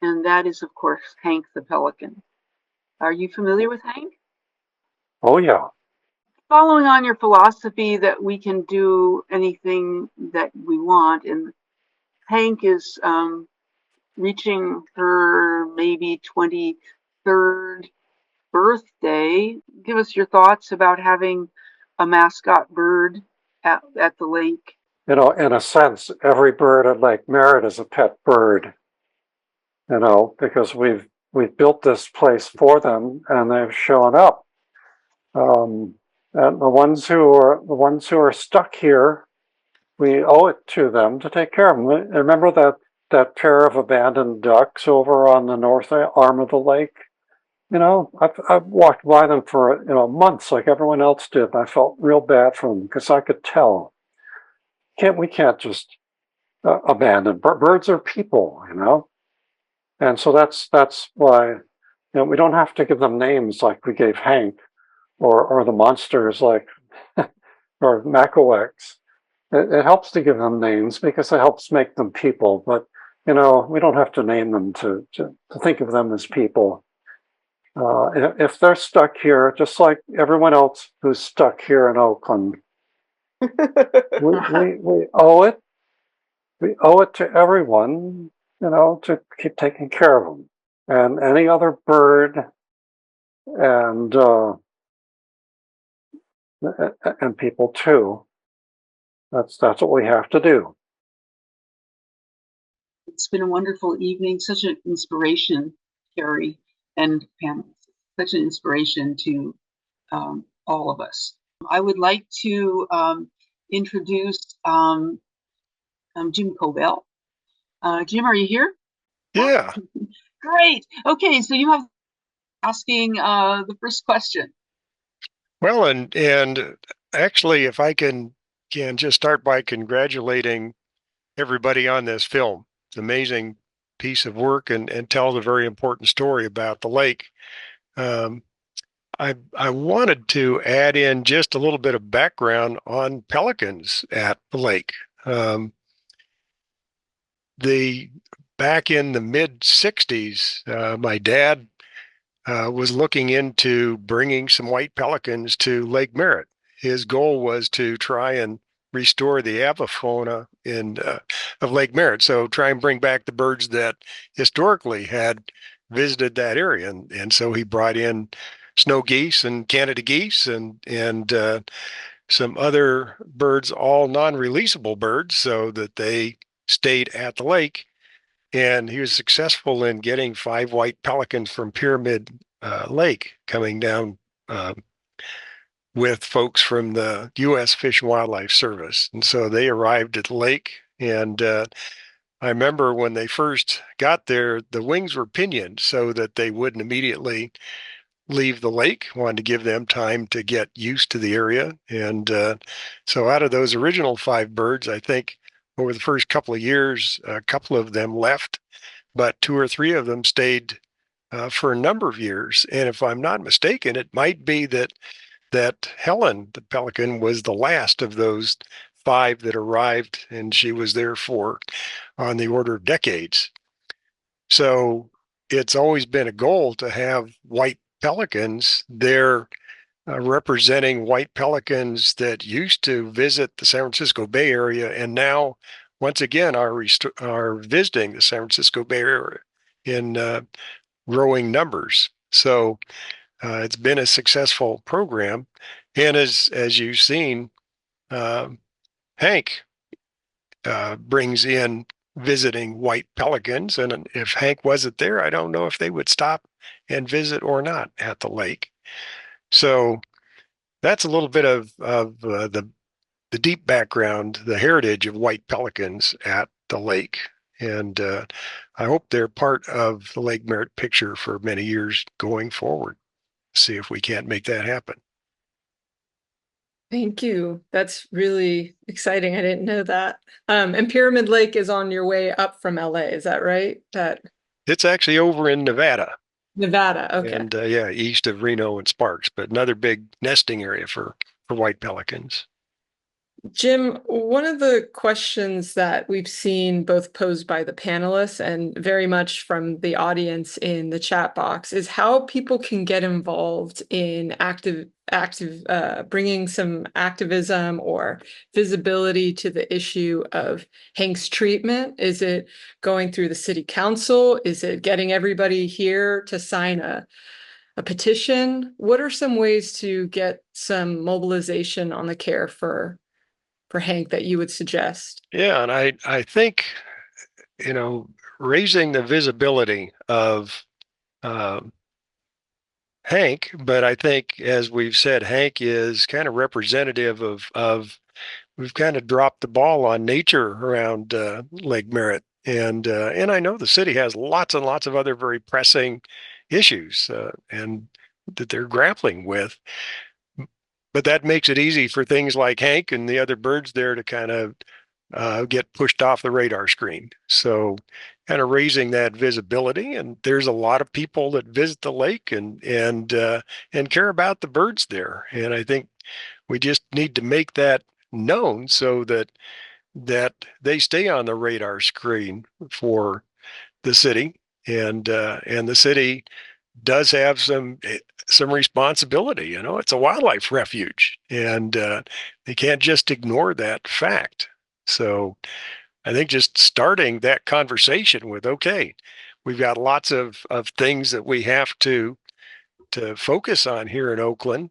and that is, of course, Hank the Pelican. Are you familiar with Hank? Oh, yeah. Following on your philosophy that we can do anything that we want, and Hank is reaching her maybe 23rd birthday. Give us your thoughts about having a mascot bird at the lake. You know, in a sense, every bird at Lake Merritt is a pet bird, you know, because we've built this place for them and they've shown up. And the ones who are stuck here, we owe it to them to take care of them. Remember that pair of abandoned ducks over on the north arm of the lake? You know, I've walked by them for, months like everyone else did. And I felt real bad for them because I could tell. We can't just abandon birds are people, you know? And so that's why, we don't have to give them names like we gave Hank or the monsters like, or Macoex. It helps to give them names because it helps make them people. But, we don't have to name them to think of them as people. If they're stuck here, just like everyone else who's stuck here in Oakland, we owe it. We owe it to everyone, to keep taking care of them. And any other bird and people too. That's what we have to do. It's been a wonderful evening, such an inspiration, Kari and Pam, such an inspiration to all of us. I would like to introduce Jim Cobell. Jim, are you here? Yeah. Great. Okay, so you have asking the first question. Well, and actually, if I can just start by congratulating everybody on this film. It's an amazing piece of work and tells a very important story about the lake. I wanted to add in just a little bit of background on pelicans at the lake. Back in the mid 60s, my dad was looking into bringing some white pelicans to Lake Merritt. His goal was to try and restore the avifauna of Lake Merritt. So try and bring back the birds that historically had visited that area. And so he brought in snow geese and Canada geese and some other birds, all non-releasable birds, so that they stayed at the lake. And he was successful in getting 5 white pelicans from Pyramid Lake coming down with folks from the U.S. Fish and Wildlife Service. And so they arrived at the lake. And I remember when they first got there, the wings were pinioned so that they wouldn't immediately leave the lake. Wanted to give them time to get used to the area. And so out of those original 5 birds, I think over the first couple of years, a couple of them left, but 2 or 3 of them stayed for a number of years. And if I'm not mistaken, it might be that Helen, the pelican, was the last of those 5 that arrived, and she was there for on the order of decades. So it's always been a goal to have white pelicans there, representing white pelicans that used to visit the San Francisco Bay Area and now once again are visiting the San Francisco Bay Area in growing numbers. So It's been a successful program, and as you've seen, Hank brings in visiting white pelicans, and if Hank wasn't there, I don't know if they would stop and visit or not at the lake. So that's a little bit of the deep background, the heritage of white pelicans at the lake. And I hope they're part of the Lake Merritt picture for many years going forward. See if we can't make that happen. Thank you. That's really exciting. I didn't know that. And Pyramid Lake is on your way up from LA, is that right? It's actually over in Nevada. Nevada, okay. And yeah, east of Reno and Sparks, but another big nesting area for white pelicans. Jim, one of the questions that we've seen both posed by the panelists and very much from the audience in the chat box is how people can get involved in bringing some activism or visibility to the issue of Hank's treatment. Is it going through the city council? Is it getting everybody here to sign a petition? What are some ways to get some mobilization on the care for Hank that you would suggest? Yeah, and I think, raising the visibility of Hank, but I think, as we've said, Hank is kind of representative of we've kind of dropped the ball on nature around Lake Merritt, and I know the city has lots and lots of other very pressing issues and that they're grappling with. But that makes it easy for things like Hank and the other birds there to kind of get pushed off the radar screen. So kind of raising that visibility. And there's a lot of people that visit the lake and care about the birds there. And I think we just need to make that known so that they stay on the radar screen for the city. And the city does have some responsibility. It's a wildlife refuge, and they can't just ignore that fact. So I think just starting that conversation with, okay, we've got lots of things that we have to focus on here in Oakland.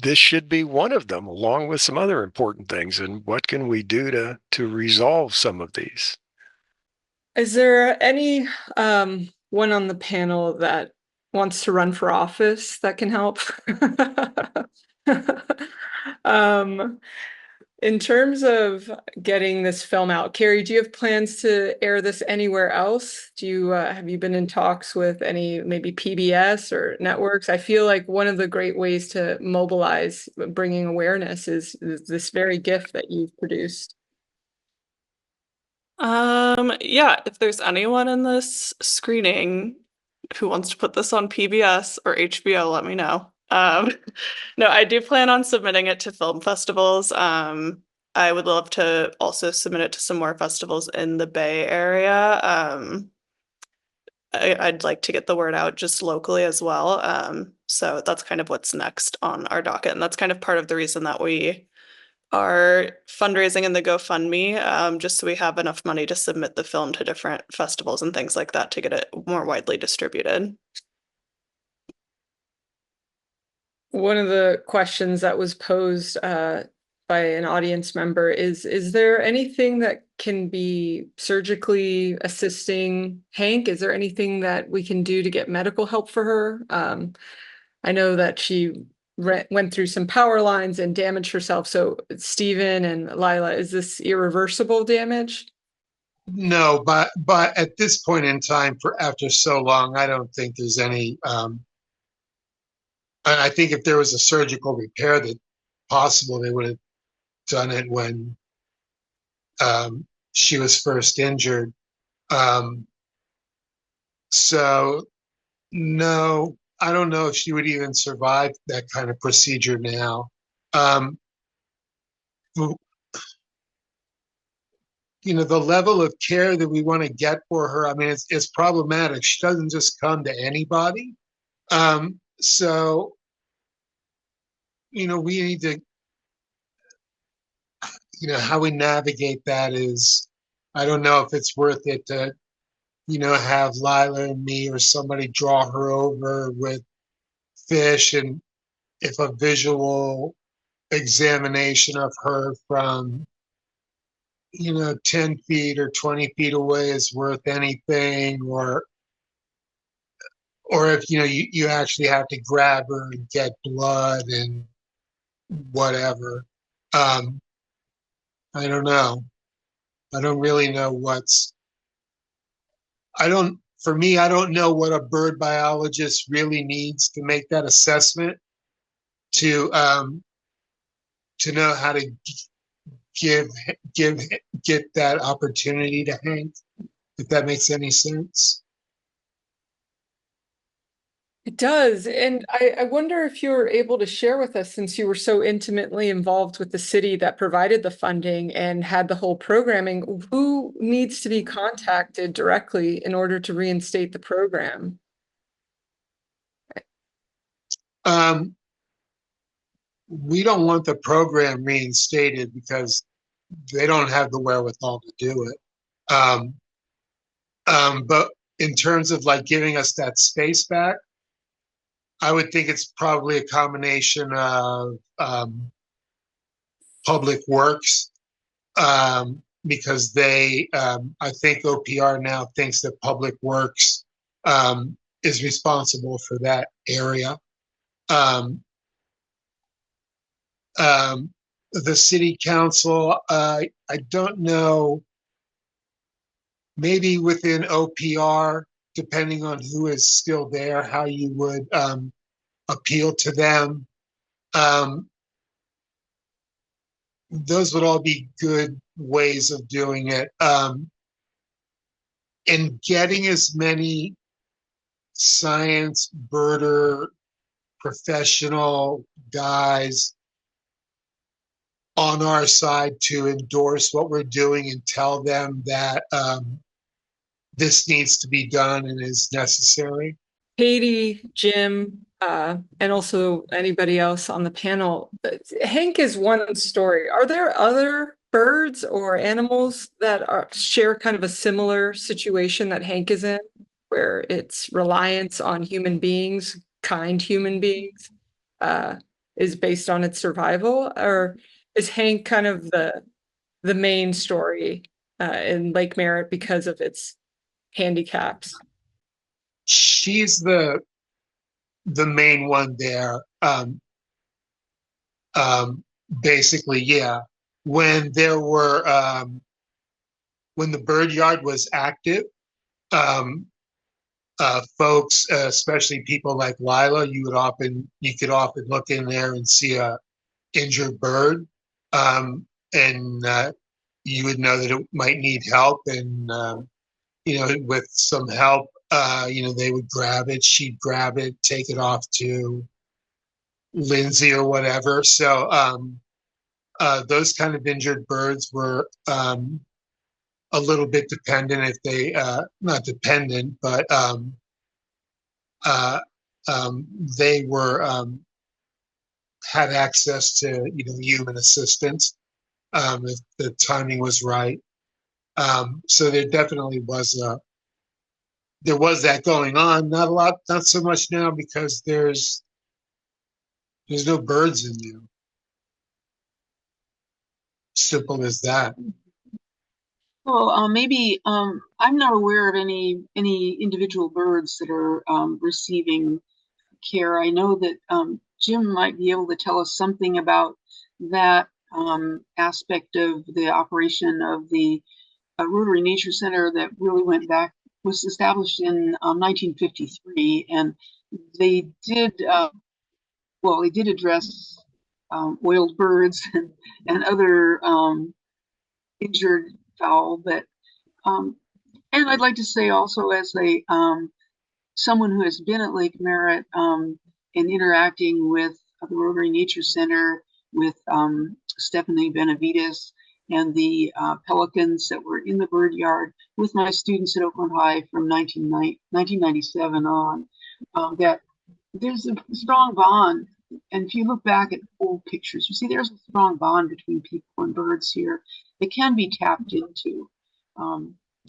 This should be one of them, along with some other important things. And what can we do to resolve some of these? Is there any one on the panel that wants to run for office that can help? In terms of getting this film out, Kari, do you have plans to air this anywhere else? Have you been in talks with any maybe PBS or networks? I feel like one of the great ways to mobilize bringing awareness is this very gift that you've produced. Yeah, if there's anyone in this screening who wants to put this on PBS or HBO, let me know. No, I do plan on submitting it to film festivals. I would love to also submit it to some more festivals in the Bay Area. I'd like to get the word out just locally as well. So that's kind of what's next on our docket. And that's kind of part of the reason that we are fundraising in the GoFundMe, just so we have enough money to submit the film to different festivals and things like that to get it more widely distributed. One of the questions that was posed by an audience member is there anything that can be surgically assisting Hank? Is there anything that we can do to get medical help for her? I know that she went through some power lines and damaged herself. So Stephen and Lila, is this irreversible damage? No, but at this point in time, after so long, I don't think there's any. I think if there was a surgical repair that possible, they would have done it when she was first injured. So no, I don't know if she would even survive that kind of procedure now. The level of care that we want to get for her, I mean, it's problematic. She doesn't just come to anybody. So, we need to, how we navigate that is, I don't know if it's worth it to, have Lila and me or somebody draw her over with fish, and if a visual examination of her from 10 feet or 20 feet away is worth anything, or if you actually have to grab her and get blood and whatever. I don't know. I don't really know for me, I don't know what a bird biologist really needs to make that assessment to know how to get that opportunity to Hank, if that makes any sense. It does. And I wonder if you were able to share with us, since you were so intimately involved with the city that provided the funding and had the whole programming, who needs to be contacted directly in order to reinstate the program? We don't want the program reinstated because they don't have the wherewithal to do it. But in terms of like giving us that space back, I would think it's probably a combination of public works, because I think OPR now thinks that public works is responsible for that area. The city council, I don't know, maybe within OPR, depending on who is still there, how you would appeal to them. Those would all be good ways of doing it. And getting as many science birder professional guys on our side to endorse what we're doing and tell them that this needs to be done and is necessary. Katie, Jim, and also anybody else on the panel. Hank is one story. Are there other birds or animals that share kind of a similar situation that Hank is in, where its reliance on human beings, kind human beings, is based on its survival? Or is Hank kind of the main story in Lake Merritt because of its handicaps? She's the main one there. Basically, yeah. When there were when the bird yard was active, folks, especially people like Lila, you could often look in there and see a injured bird, and you would know that it might need help, and with some help, they would grab it, she'd grab it, take it off to Lindsay or whatever. So those kind of injured birds were a little bit dependent, if they not dependent, but they were had access to human assistance if the timing was right. So there definitely was that going on. Not a lot, not so much now, because there's no birds in there. Simple as that. Well, maybe I'm not aware of any individual birds that are receiving care. I know that Jim might be able to tell us something about that aspect of the operation of the Rotary Nature Center that really was established in 1953, and they did address oiled birds and other injured fowl. But and I'd like to say also, as someone who has been at Lake Merritt and interacting with the Rotary Nature Center, with Stephanie Benavides and the pelicans that were in the bird yard with my students at Oakland High from 1997 on, that there's a strong bond. And if you look back at old pictures, you see there's a strong bond between people and birds here that can be tapped into.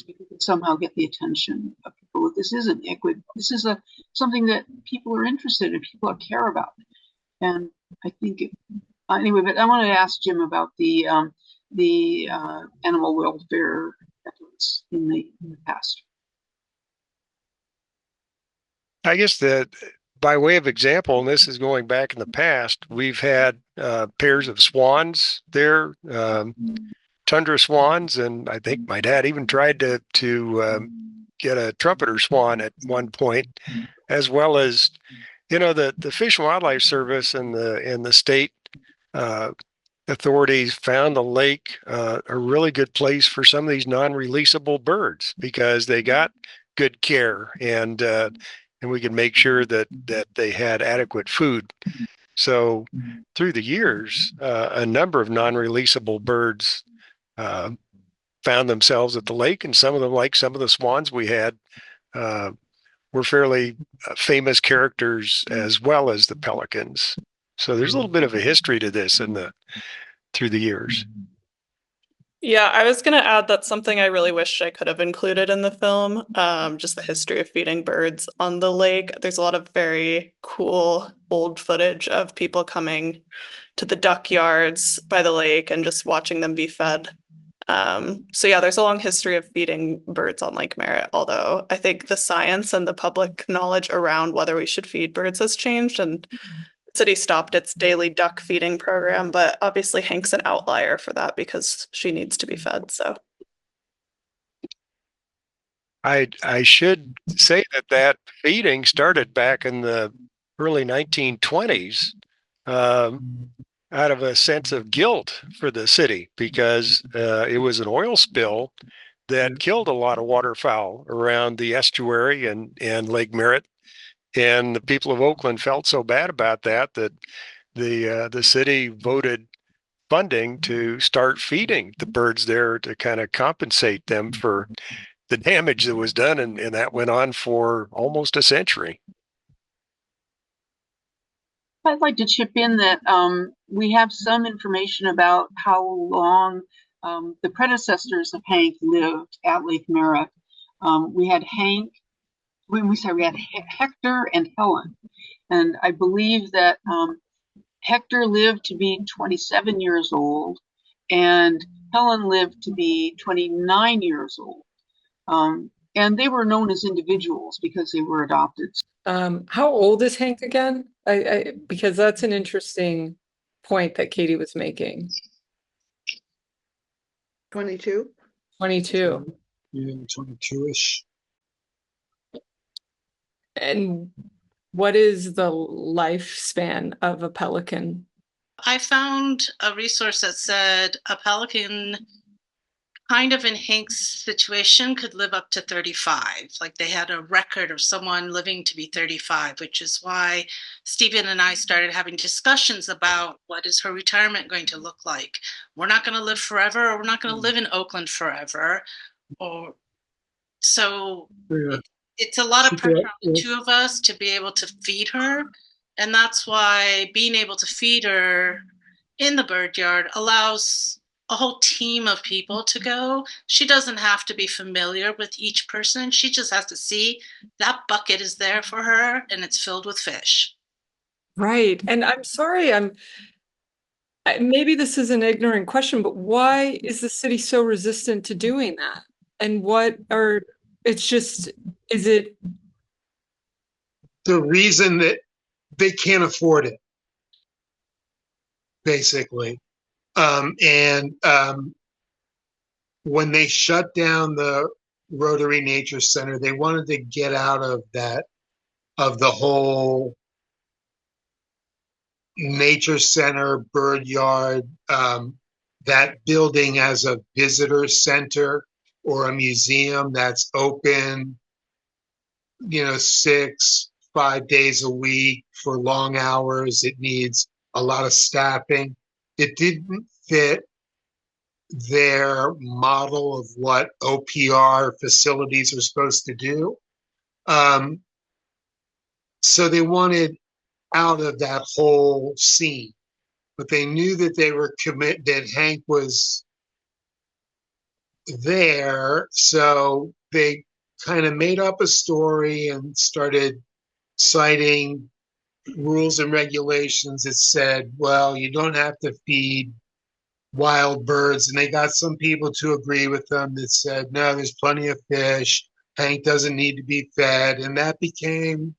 if we could somehow get the attention of people. This isn't equid. This is something that people are interested in, people care about. And I think anyway, but I want to ask Jim about the animal welfare efforts in the past. I guess that by way of example, and this is going back in the past, we've had pairs of swans there, tundra swans, and I think my dad even tried to get a trumpeter swan at one point, as well as, you know, the Fish and Wildlife Service and the state authorities found the lake a really good place for some of these non-releasable birds because they got good care and we could make sure that they had adequate food. So through the years, a number of non-releasable birds found themselves at the lake, and some of them, like some of the swans we had, were fairly famous characters as well as the pelicans. So there's a little bit of a history to this through the years. Yeah, I was going to add that's something I really wish I could have included in the film, just the history of feeding birds on the lake. There's a lot of very cool old footage of people coming to the duck yards by the lake and just watching them be fed. So yeah, there's a long history of feeding birds on Lake Merritt, although I think the science and the public knowledge around whether we should feed birds has changed, and the city stopped its daily duck feeding program, but obviously Hank's an outlier for that because she needs to be fed. So I should say that feeding started back in the early 1920s. Out of a sense of guilt for the city because it was an oil spill that killed a lot of waterfowl around the estuary and Lake Merritt. And the people of Oakland felt so bad about that the city voted funding to start feeding the birds there to kind of compensate them for the damage that was done. And that went on for almost a century. I'd like to chip in that we have some information about how long the predecessors of Hank lived at Lake Merritt. We had Hector and Helen, and I believe that Hector lived to be 27 years old, and Helen lived to be 29 years old. And they were known as individuals because they were adopted. How old is Hank again? Because that's an interesting point that Katie was making. 22. 22. Yeah, 22-ish. And what is the lifespan of a pelican? I found a resource that said a pelican kind of in Hank's situation could live up to 35. Like they had a record of someone living to be 35, which is why Stephen and I started having discussions about what is her retirement going to look like. We're not going to live forever, or we're not going to live in Oakland forever. So it's a lot of pressure on the two of us to be able to feed her. And that's why being able to feed her in the bird yard allows a whole team of people to go. She doesn't have to be familiar with each person. She just has to see that bucket is there for her and it's filled with fish. Right. And I'm sorry, maybe this is an ignorant question, but why is the city so resistant to doing that? And is it? The reason that they can't afford it, basically. When they shut down the Rotary Nature Center, they wanted to get out of the whole nature center, bird yard, that building as a visitor center or a museum that's open, 5 days a week for long hours. It needs a lot of staffing. It didn't fit their model of what OPR facilities are supposed to do. So they wanted out of that whole scene, but they knew that they were that Hank was there. So they kind of made up a story and started citing rules and regulations that said, well, you don't have to feed wild birds. And they got some people to agree with them that said, no, there's plenty of fish. Hank doesn't need to be fed. And that became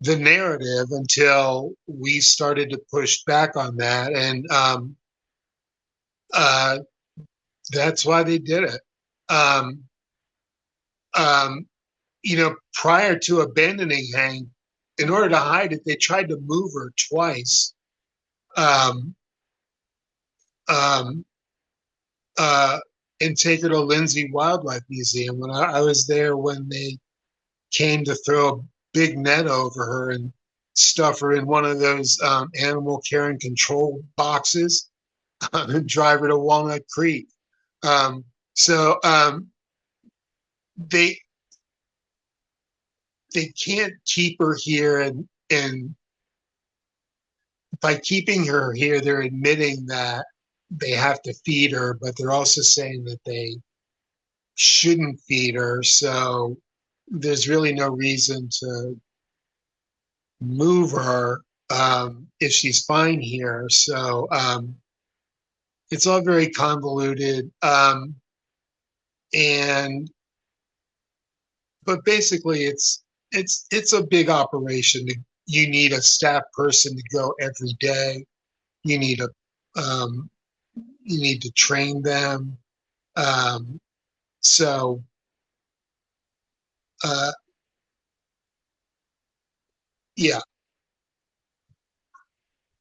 the narrative until we started to push back on that. And that's why they did it. Um, Prior to abandoning Hank, in order to hide it, they tried to move her twice. Um, um, and take her to Lindsay Wildlife Museum. When I was there when they came to throw a big net over her and stuff her in one of those animal care and control boxes and drive her to Walnut Creek. So they can't keep her here, and by keeping her here, they're admitting that they have to feed her, but they're also saying that they shouldn't feed her. So there's really no reason to move her if she's fine here. So it's all very convoluted. But basically it's a big operation. You need a staff person to go every day. You need to train them. So yeah.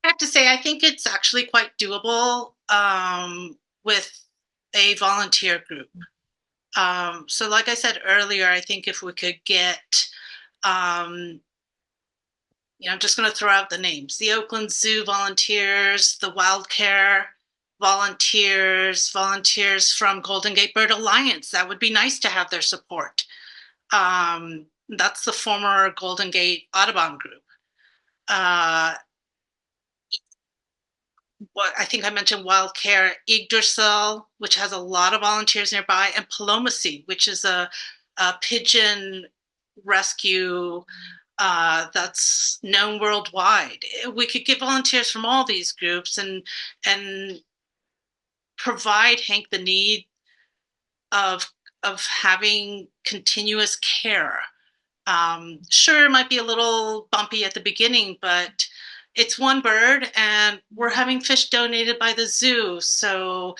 I have to say, I think it's actually quite doable with a volunteer group. So like I said earlier, I think if we could get, I'm just going to throw out the names, the Oakland Zoo volunteers, the Wild Care volunteers from Golden Gate Bird Alliance. That would be nice to have their support. That's the former Golden Gate Audubon group. What I think I mentioned Wild Care, Yggdrasil, which has a lot of volunteers nearby, and Palomacy, which is a pigeon rescue that's known worldwide. We could get volunteers from all these groups and provide Hank the need of having continuous care. Sure, it might be a little bumpy at the beginning, but it's one bird and we're having fish donated by the zoo. So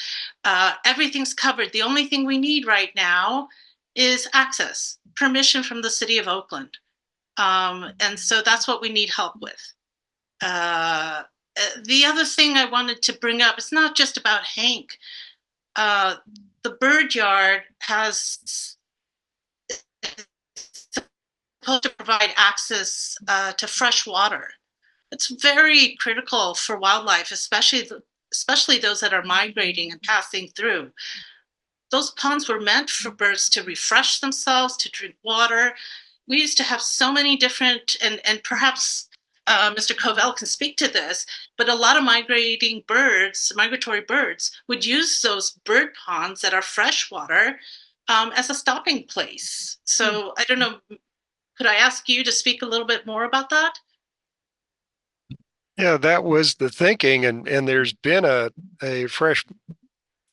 everything's covered. The only thing we need right now is access, permission from the city of Oakland. And so that's what we need help with. The other thing I wanted to bring up, it's not just about Hank. The bird yard has supposed to provide access to fresh water. It's very critical for wildlife, especially those that are migrating and passing through. Those ponds were meant for birds to refresh themselves, to drink water. We used to have so many different, and perhaps Mr. Covell can speak to this, but a lot of migratory birds would use those bird ponds that are freshwater as a stopping place. So I don't know, could I ask you to speak a little bit more about that? Yeah, that was the thinking, and there's been a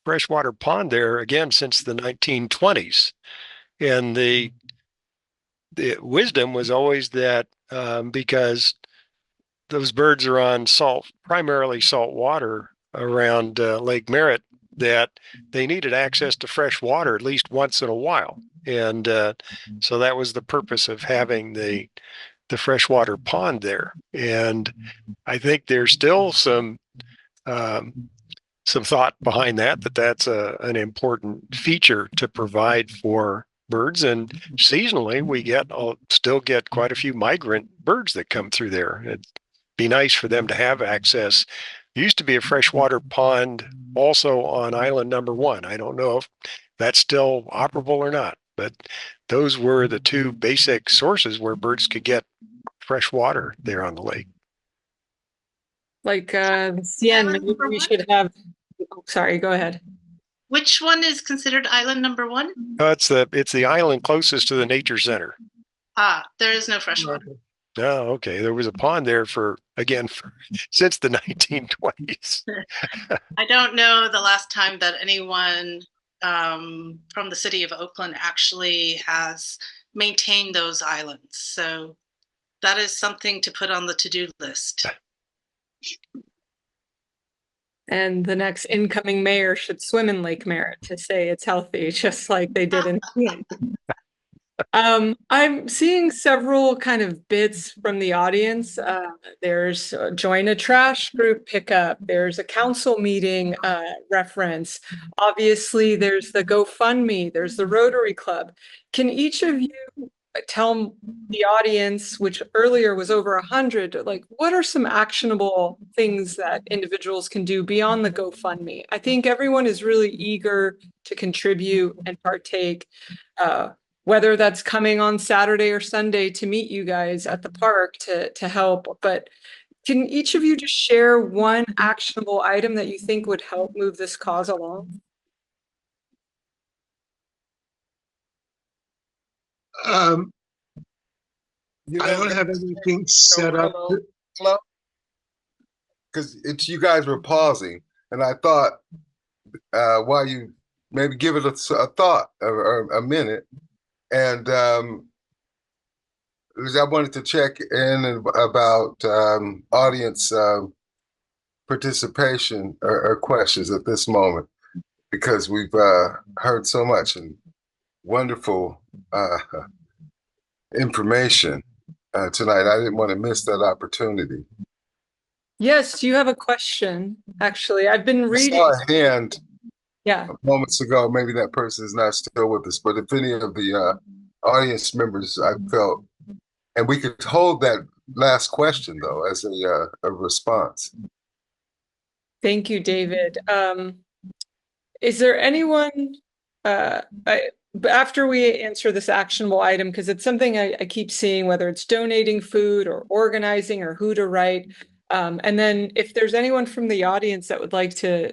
freshwater pond there again since the 1920s, and the wisdom was always that because those birds are on primarily salt water around Lake Merritt, that they needed access to fresh water at least once in a while, and so that was the purpose of having the freshwater pond there. And I think there's still some thought behind that's an important feature to provide for birds. And seasonally, we still get quite a few migrant birds that come through there. It'd be nice for them to have access. There used to be a freshwater pond also on island number 1. I don't know if that's still operable or not, but those were the two basic sources where birds could get fresh water there on the lake. Like CN, maybe we should have, sorry, go ahead. Which one is considered island number 1? It's the island closest to the nature center. There is no fresh water. Oh, okay. There was a pond there since the 1920s. I don't know the last time that anyone from the city of Oakland actually has maintained those islands. So that is something to put on the to-do list. And the next incoming mayor should swim in Lake Merritt to say it's healthy, just like they did in England. I'm seeing several kind of bits from the audience. There's join a trash group pickup. There's a council meeting reference. Obviously, there's the GoFundMe. There's the Rotary Club. Can each of you tell the audience, which earlier was over 100, like what are some actionable things that individuals can do beyond the GoFundMe? I think everyone is really eager to contribute and partake. Whether that's coming on Saturday or Sunday to meet you guys at the park to help. But can each of you just share one actionable item that you think would help move this cause along? I don't have anything set up. Hello? Because it's you guys were pausing, and I thought while you maybe give it a thought or a minute. And I wanted to check in about audience participation or questions at this moment, because we've heard so much and wonderful information tonight. I didn't want to miss that opportunity. Yes, you have a question. Actually, I've been reading. I saw a hand. Yeah. Moments ago, maybe that person is not still with us, but if any of the audience members, I felt, and we could hold that last question though as a response. Thank you, David. Is there anyone, after we answer this actionable item, because it's something I keep seeing, whether it's donating food or organizing or who to write, and then if there's anyone from the audience that would like to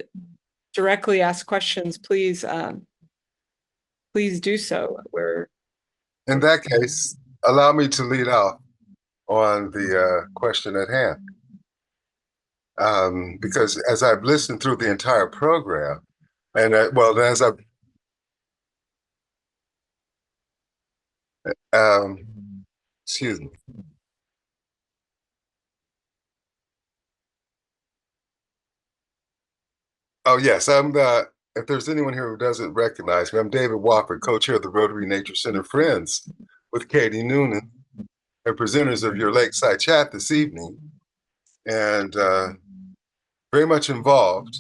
directly ask questions, please do so. In that case, allow me to lead off on the question at hand. Because as I've listened through the entire program, and as I've excuse me. Oh, yes, if there's anyone here who doesn't recognize me, I'm David Wofford, co-chair of the Rotary Nature Center Friends with Katie Noonan, and presenters of your Lakeside chat this evening, and very much involved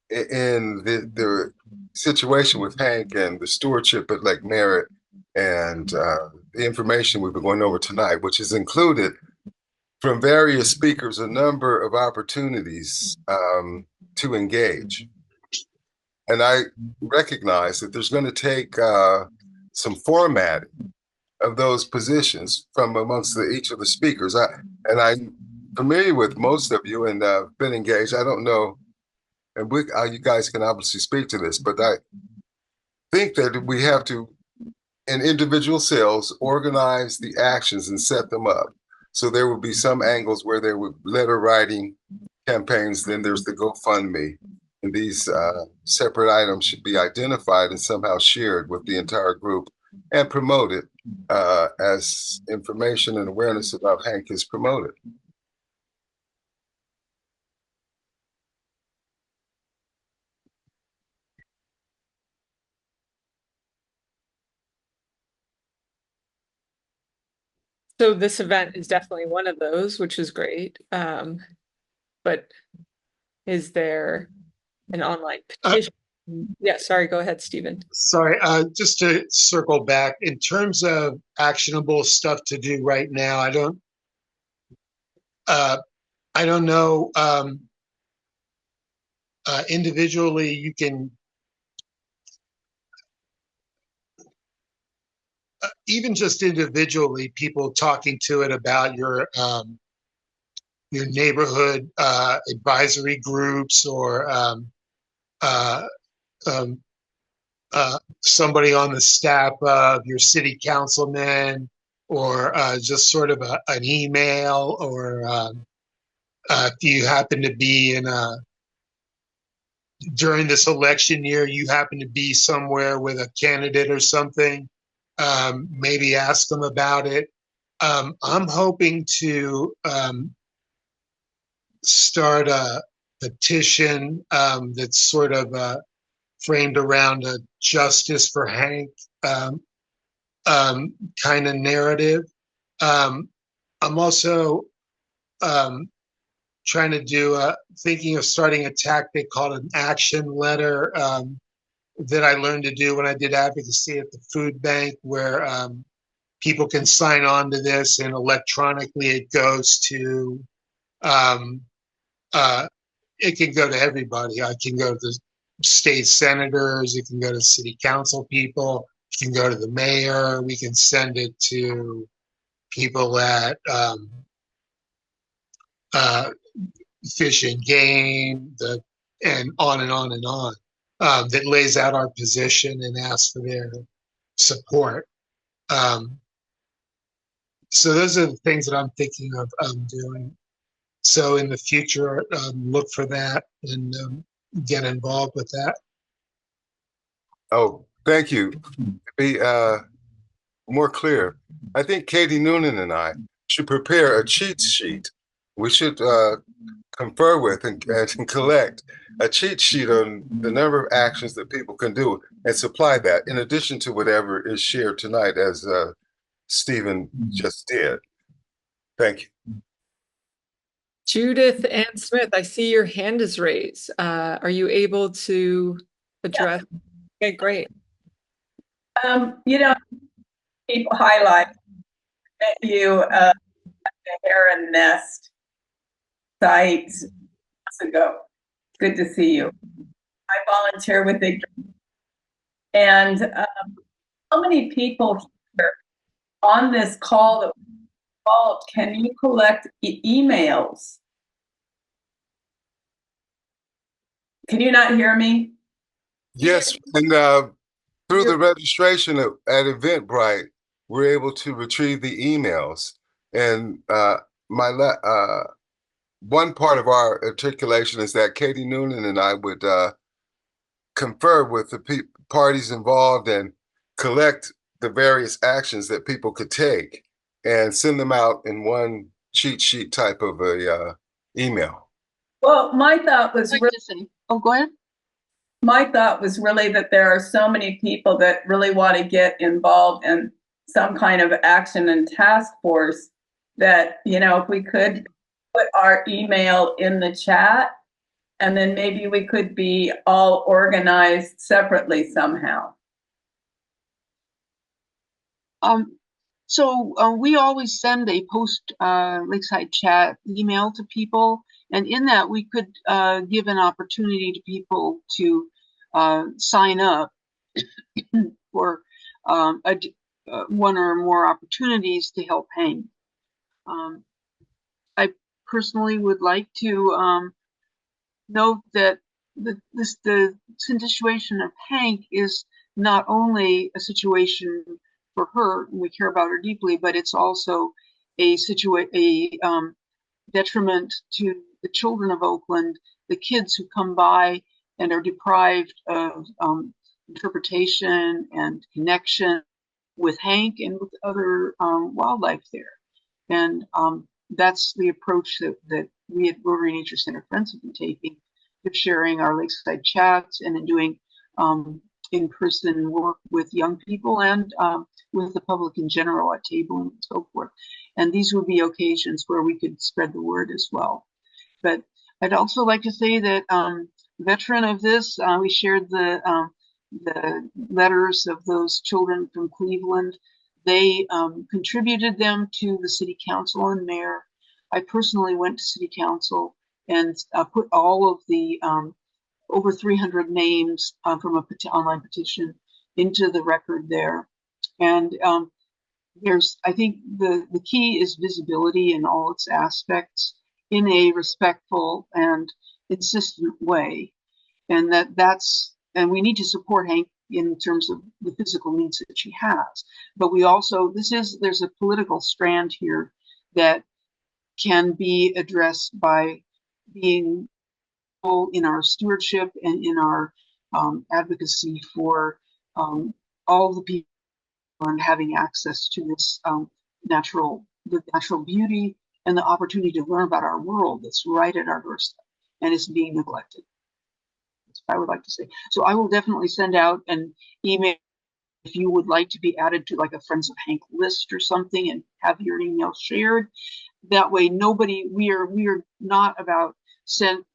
in the situation with Hank and the stewardship at Lake Merritt and the information we've been going over tonight, which has included from various speakers a number of opportunities to engage. And I recognize that there's going to take some formatting of those positions from amongst each of the speakers. I'm familiar with most of you and been engaged. I don't know, and you guys can obviously speak to this, but I think that we have to, in individual cells, organize the actions and set them up. So there would be some angles where there would letter writing campaigns, then there's the GoFundMe. And these separate items should be identified and somehow shared with the entire group and promoted as information and awareness about Hank is promoted. So this event is definitely one of those, which is great. But is there an online petition? Yeah, sorry, go ahead, Stephen. Sorry, just to circle back, in terms of actionable stuff to do right now, I don't know. Individually, you can even just individually, people talking to it about your neighborhood advisory groups or somebody on the staff of your city councilman, or just sort of an email, or if you happen to be during this election year, you happen to be somewhere with a candidate or something, maybe ask them about it. I'm hoping to start a petition that's sort of framed around a justice for Hank kind of narrative. I'm also trying to thinking of starting a tactic called an action letter that I learned to do when I did advocacy at the food bank, where people can sign on to this, and electronically it goes to, it can go to everybody. I can go to state senators, it can go to city council people, it can go to the mayor, we can send it to people at Fish and Game, and on and on and on, that lays out our position and asks for their support. So those are the things that I'm thinking of doing. So in the future, look for that and get involved with that. Oh, thank you. To be more clear, I think Katie Noonan and I should prepare a cheat sheet. We should confer with and collect a cheat sheet on the number of actions that people can do and supply that in addition to whatever is shared tonight, as Stephen just did. Thank you. Judith Ann Smith, I see your hand is raised. Are you able to address? Yeah. Okay, great. You know, people highlight you at the Heron Nest site months ago. Good to see you. I volunteer with Big Dream. And how many people here on this call that we involved, can you collect emails? Can you not hear me? Yes, and through the registration at Eventbrite, we're able to retrieve the emails. And one part of our articulation is that Katie Noonan and I would confer with the parties involved and collect the various actions that people could take and send them out in one cheat sheet type of a email. Well, my thought was really, oh, go ahead. My thought was really that there are so many people that really want to get involved in some kind of action and task force that, you know, if we could put our email in the chat, and then maybe we could be all organized separately somehow. So we always send a post Lakeside chat email to people, and in that we could give an opportunity to people to sign up for one or more opportunities to help Hank. I personally would like to note that the situation of Hank is not only a situation for her, and we care about her deeply, but it's also a detriment to the children of Oakland, the kids who come by and are deprived of interpretation and connection with Hank and with other wildlife there. And that's the approach that we at Rotary Nature Center Friends have been taking, to sharing our Lakeside chats and in doing in-person work with young people and with the public in general at tabling and so forth. And these would be occasions where we could spread the word as well. But I'd also like to say that veteran of this, we shared the letters of those children from Cleveland. They contributed them to the city council and mayor. I personally went to city council and put all of the over 300 names from an online petition into the record there. And I think the key is visibility in all its aspects in a respectful and insistent way. And and we need to support Hank in terms of the physical needs that she has. But we also, there's a political strand here that can be addressed by being in our stewardship and in our advocacy for all the people and having access to this the natural beauty and the opportunity to learn about our world that's right at our doorstep and is being neglected. That's what I would like to say. So I will definitely send out an email if you would like to be added to like a Friends of Hank list or something and have your email shared. That way, we are not about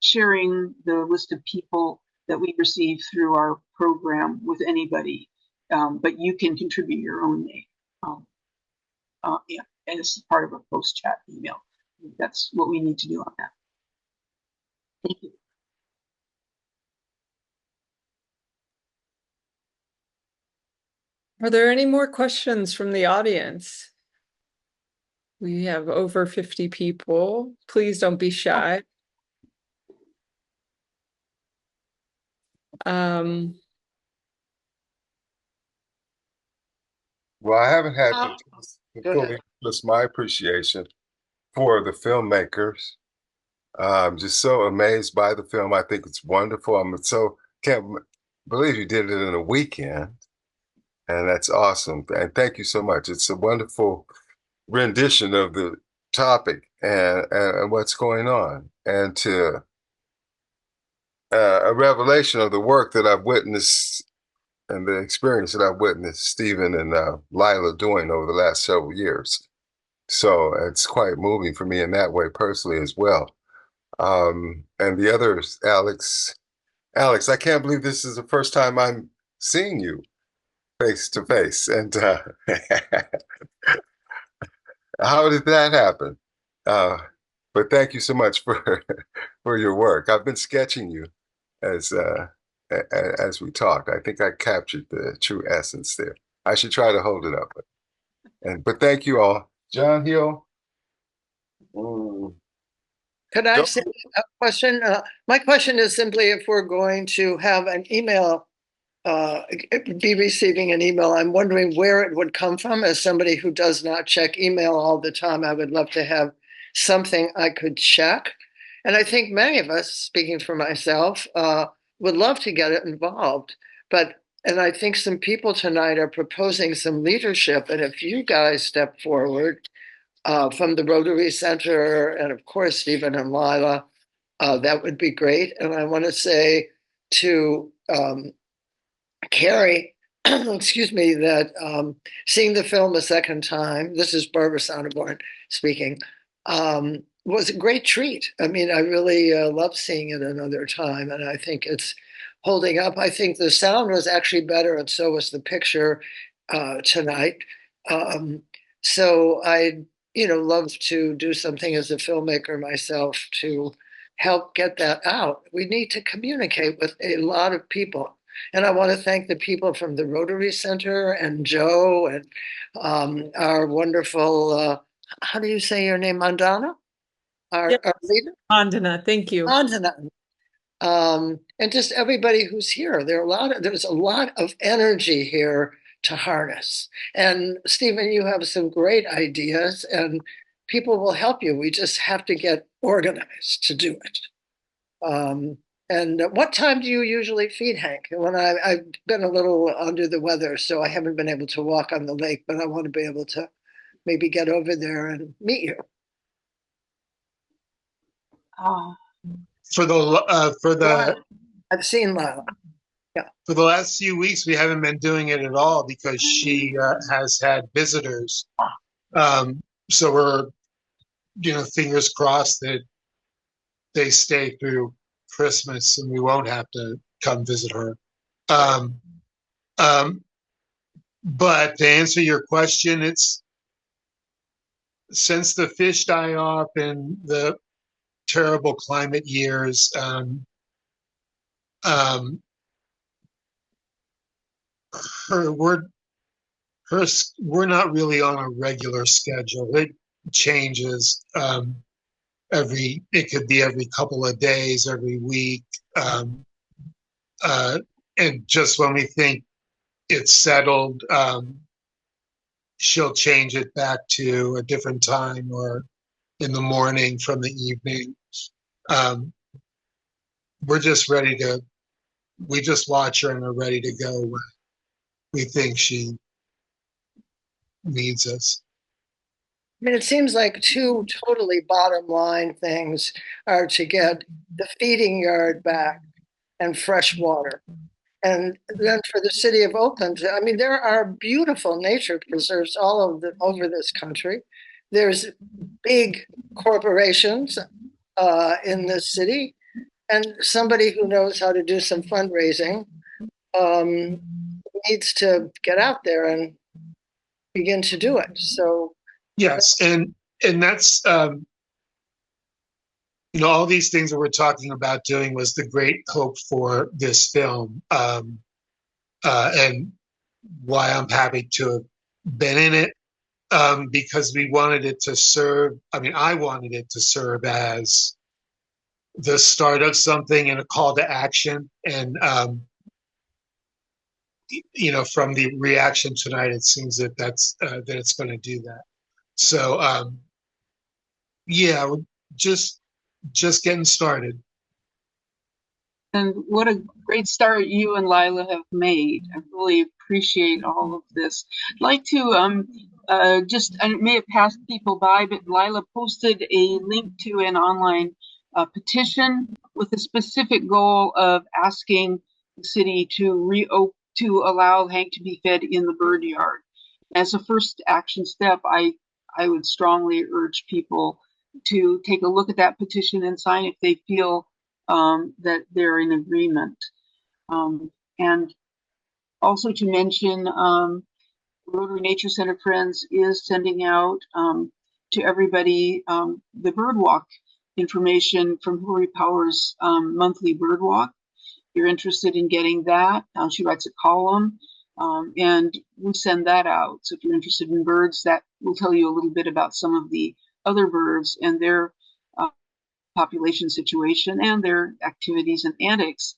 sharing the list of people that we receive through our program with anybody, but you can contribute your own name. Yeah, and this is part of a post chat email. That's what we need to do on that. Thank you. Are there any more questions from the audience? We have over 50 people. Please don't be shy. Well, I haven't had the chance to fully express my appreciation for the filmmakers. I'm just so amazed by the film. I think it's wonderful. Can't believe you did it in a weekend. And that's awesome. And thank you so much. It's a wonderful rendition of the topic and what's going on. And to a revelation of the work that I've witnessed and the experience that I've witnessed Stephen and Lila doing over the last several years. So it's quite moving for me in that way personally as well. And the others, Alex, I can't believe this is the first time I'm seeing you face to face. And how did that happen? But thank you so much for your work. I've been sketching you as we talked. I think I captured the true essence there. I should try to hold it up. But thank you all. John Hill. Could I say a question? My question is simply if we're going to have an email, be receiving an email, I'm wondering where it would come from. As somebody who does not check email all the time, I would love to have something I could check. And I think many of us, speaking for myself, would love to get it involved. And I think some people tonight are proposing some leadership. And if you guys step forward from the Rotary Center, and of course, Stephen and Lila, that would be great. And I want to say to Kari, excuse me, that seeing the film a second time, this is Barbara Sonneborn speaking, was a great treat. I mean, I really love seeing it another time, and I think it's holding up. I think the sound was actually better, and so was the picture tonight. So I love to do something as a filmmaker myself to help get that out. We need to communicate with a lot of people. And I want to thank the people from the Rotary Center and Joe and our wonderful, how do you say your name, Mandana? Our leader? Mandana, thank you. Mandana. And just everybody who's here. There's a lot of energy here to harness. And Stephen, you have some great ideas and people will help you. We just have to get organized to do it. And what time do you usually feed, Hank? When I've been a little under the weather, so I haven't been able to walk on the lake, but I want to be able to maybe get over there and meet you. I've seen Lila. Yeah. For the last few weeks, we haven't been doing it at all because she has had visitors. So we're, fingers crossed that they stay through Christmas and we won't have to come visit her. But to answer your question, it's since the fish die off in the terrible climate years, we're not really on a regular schedule. It changes it could be every couple of days, every week. And just when we think it's settled, she'll change it back to a different time or in the morning from the evening. We're just ready to, we just watch her and are ready to go when we think she needs us. I mean, it seems like two totally bottom line things are to get the feeding yard back and fresh water. And then for the city of Oakland, I mean, there are beautiful nature preserves all over this country. There's big corporations in this city, and somebody who knows how to do some fundraising needs to get out there and begin to do it. So yes, and that's you know, all these things that we're talking about doing was the great hope for this film, and why I'm happy to have been in it, because we wanted it to serve. I mean, I wanted it to serve as the start of something and a call to action. And you know, from the reaction tonight, it seems that that it's going to do that. So yeah, just getting started. And what a great start you and Lila have made. I really appreciate all of this. I'd like to just, I may have passed people by, but Lila posted a link to an online petition with a specific goal of asking the city to allow Hank to be fed in the bird yard. As a first action step, I would strongly urge people to take a look at that petition and sign if they feel that they're in agreement. And also to mention, Rotary Nature Center Friends is sending out to everybody the bird walk information from Kari Paul's monthly bird walk. If you're interested in getting that, she writes a column and we send that out. So if you're interested in birds, that will tell you a little bit about some of the other birds and their population situation and their activities and antics.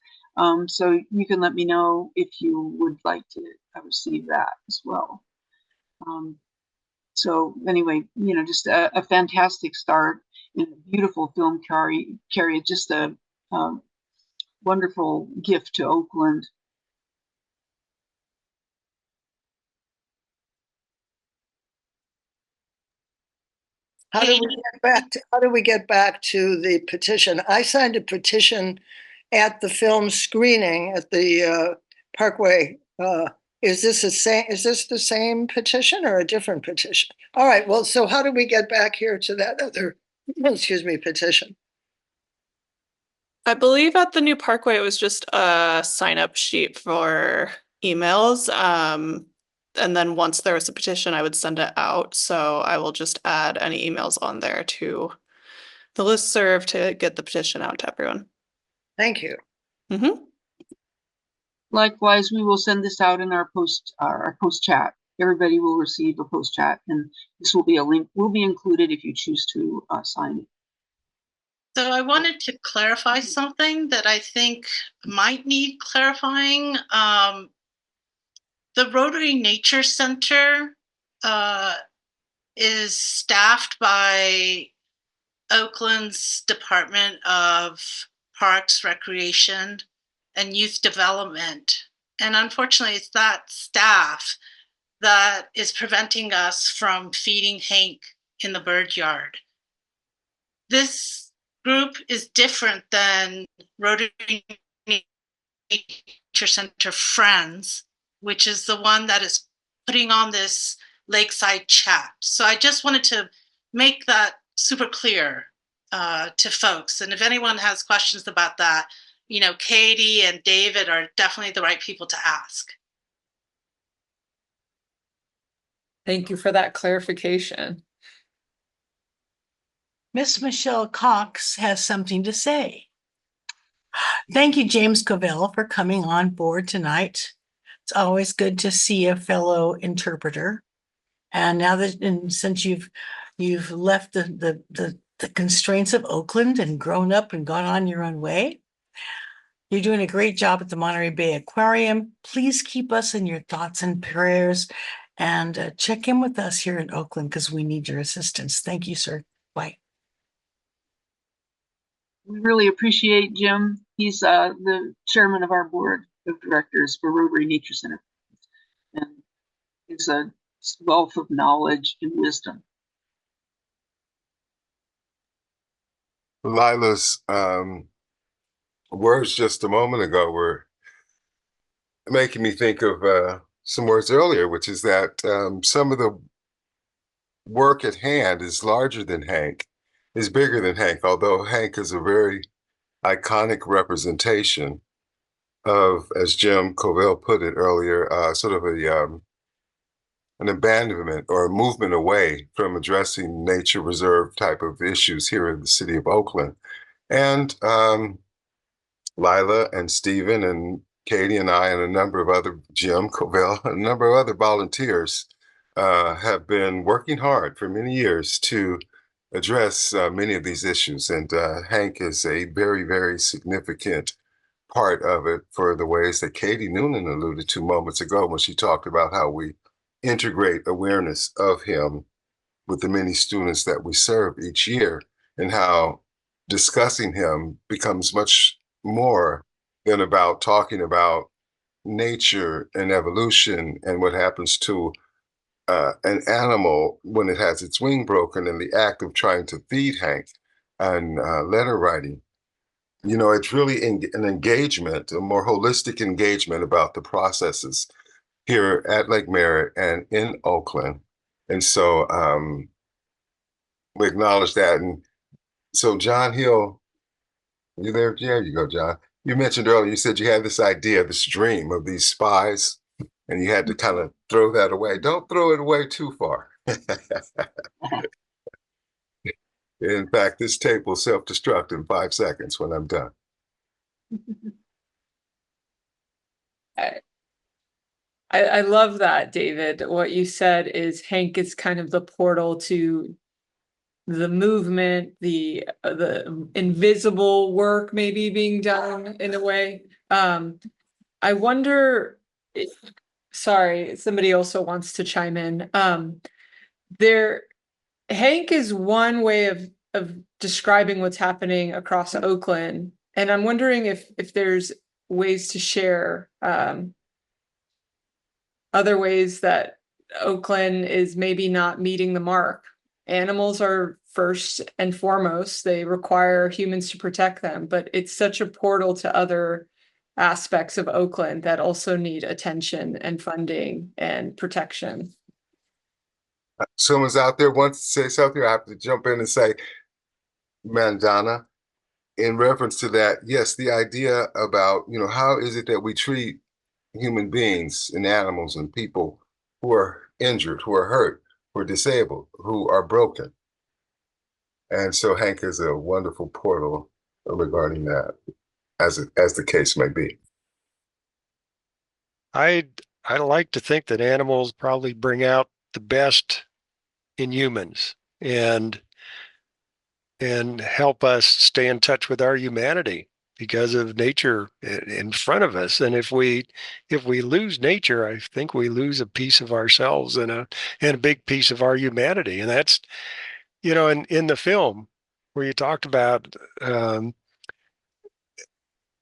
So you can let me know if you would like to receive that as well. So anyway, you know, just a fantastic start and a beautiful film, Kari, just a wonderful gift to Oakland. how do we get back to the petition? I signed a petition at the film screening at the Parkway. Is this the same petition or a different petition? All right. Well, so how do we get back here to that other, excuse me, petition? I believe at the new Parkway, it was just a sign-up sheet for emails. And then once there was a petition, I would send it out. So I will just add any emails on there to the listserv to get the petition out to everyone. Thank you. Mm-hmm. Likewise, we will send this out in our post chat. Everybody will receive a post chat, and this will be a link. Will be included if you choose to sign it. So I wanted to clarify something that I think might need clarifying. The Rotary Nature Center is staffed by Oakland's Department of Parks, Recreation, and Youth Development. And unfortunately, it's that staff that is preventing us from feeding Hank in the bird yard. This group is different than Rotary Nature Center Friends, which is the one that is putting on this Lakeside chat. So I just wanted to make that super clear to folks. And if anyone has questions about that, you know, Katie and David are definitely the right people to ask. Thank you for that clarification. Miss Michelle Cox has something to say. Thank you, James Covell, for coming on board tonight. It's always good to see a fellow interpreter. And now that, and since you've left the constraints of Oakland and grown up and gone on your own way, You're doing a great job at the Monterey Bay Aquarium. Please keep us in your thoughts and prayers, and check in with us here in Oakland because we need your assistance. Thank you, sir. Bye. We really appreciate Jim. He's the chairman of our board of directors for Rotary Nature Center, and he's a wealth of knowledge and wisdom. Lila's words just a moment ago were making me think of some words earlier, which is that some of the work at hand is larger than Hank, is bigger than Hank, although Hank is a very iconic representation of, as Jim Covell put it earlier, sort of an abandonment or a movement away from addressing nature reserve type of issues here in the city of Oakland. And Lila and Stephen and Katie and I and a number of other, Jim Covell, a number of other volunteers have been working hard for many years to address many of these issues. And Hank is a very, very significant part of it for the ways that Katie Noonan alluded to moments ago when she talked about how we integrate awareness of him with the many students that we serve each year, and how discussing him becomes much more than about talking about nature and evolution and what happens to an animal when it has its wing broken, and the act of trying to feed Hank and letter writing. You know, it's really an engagement, a more holistic engagement about the processes here at Lake Merritt and in Oakland. And so we acknowledge that. And so John Hill, you there? Yeah, you go, John. You mentioned earlier, you said you had this idea, this dream of these spies, and you had to kind of throw that away. Don't throw it away too far. In fact, this tape will self-destruct in 5 seconds when I'm done. I love that, David. What you said is Hank is kind of the portal to the movement, the invisible work maybe being done in a way. I wonder, sorry, somebody also wants to chime in. Hank is one way of describing what's happening across Oakland, and I'm wondering if there's ways to share other ways that Oakland is maybe not meeting the mark. Animals are first and foremost, they require humans to protect them, but it's such a portal to other aspects of Oakland that also need attention and funding and protection. Someone's out there wants to say something, I have to jump in and say, Mandana, in reference to that, yes, the idea about, you know, how is it that we treat human beings and animals and people who are injured, who are hurt, who are disabled, who are broken. And so Hank is a wonderful portal regarding that, as the case may be. I like to think that animals probably bring out the best in humans and help us stay in touch with our humanity because of nature in front of us. And if we lose nature, I think we lose a piece of ourselves and a big piece of our humanity. And that's, you know, in the film where you talked about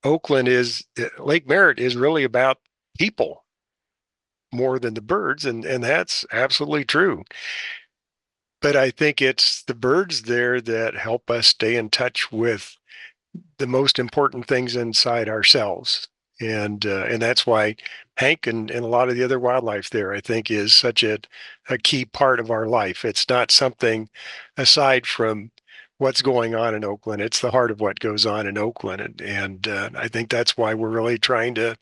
Lake Merritt is really about people more than the birds, and that's absolutely true. But I think it's the birds there that help us stay in touch with the most important things inside ourselves. And that's why Hank and a lot of the other wildlife there, I think, is such a key part of our life. It's not something aside from what's going on in Oakland. It's the heart of what goes on in Oakland. And I think that's why we're really trying to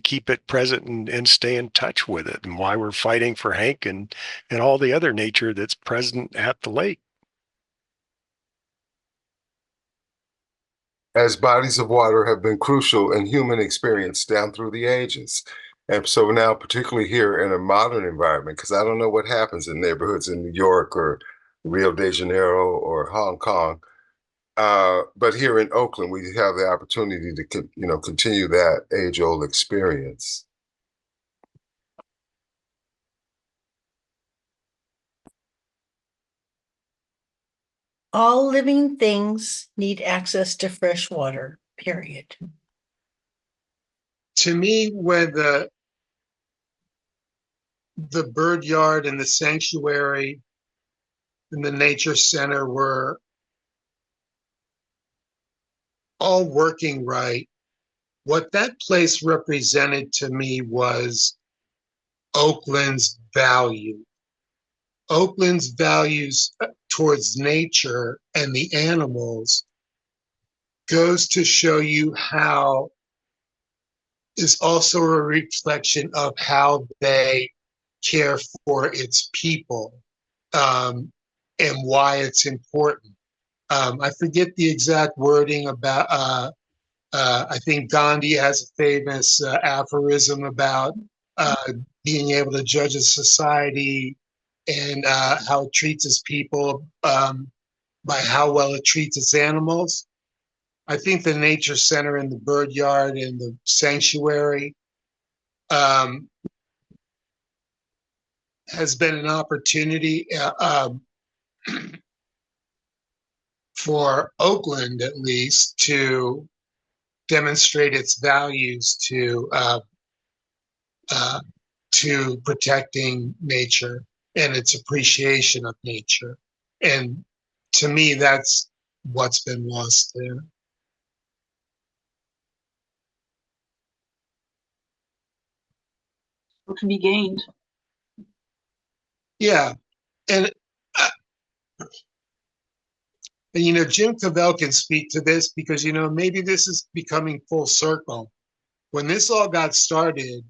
keep it present and stay in touch with it, and why we're fighting for Hank and all the other nature that's present at the lake. As bodies of water have been crucial in human experience down through the ages. And so now, particularly here in a modern environment, because I don't know what happens in neighborhoods in New York or Rio de Janeiro or Hong Kong, But here in Oakland, we have the opportunity to continue that age-old experience. All living things need access to fresh water, period. To me, when the bird yard and the sanctuary and the nature center were all working right, what that place represented to me was Oakland's value. Oakland's values towards nature and the animals goes to show you how is also a reflection of how they care for its people, and why it's important. I forget the exact wording about, I think Gandhi has a famous aphorism about being able to judge a society and how it treats its people by how well it treats its animals. I think the nature center and the bird yard and the sanctuary has been an opportunity for Oakland, at least, to demonstrate its values to protecting nature and its appreciation of nature. And to me, that's what's been lost there. What can be gained? Yeah, and Jim Cavell can speak to this because maybe this is becoming full circle. When this all got started,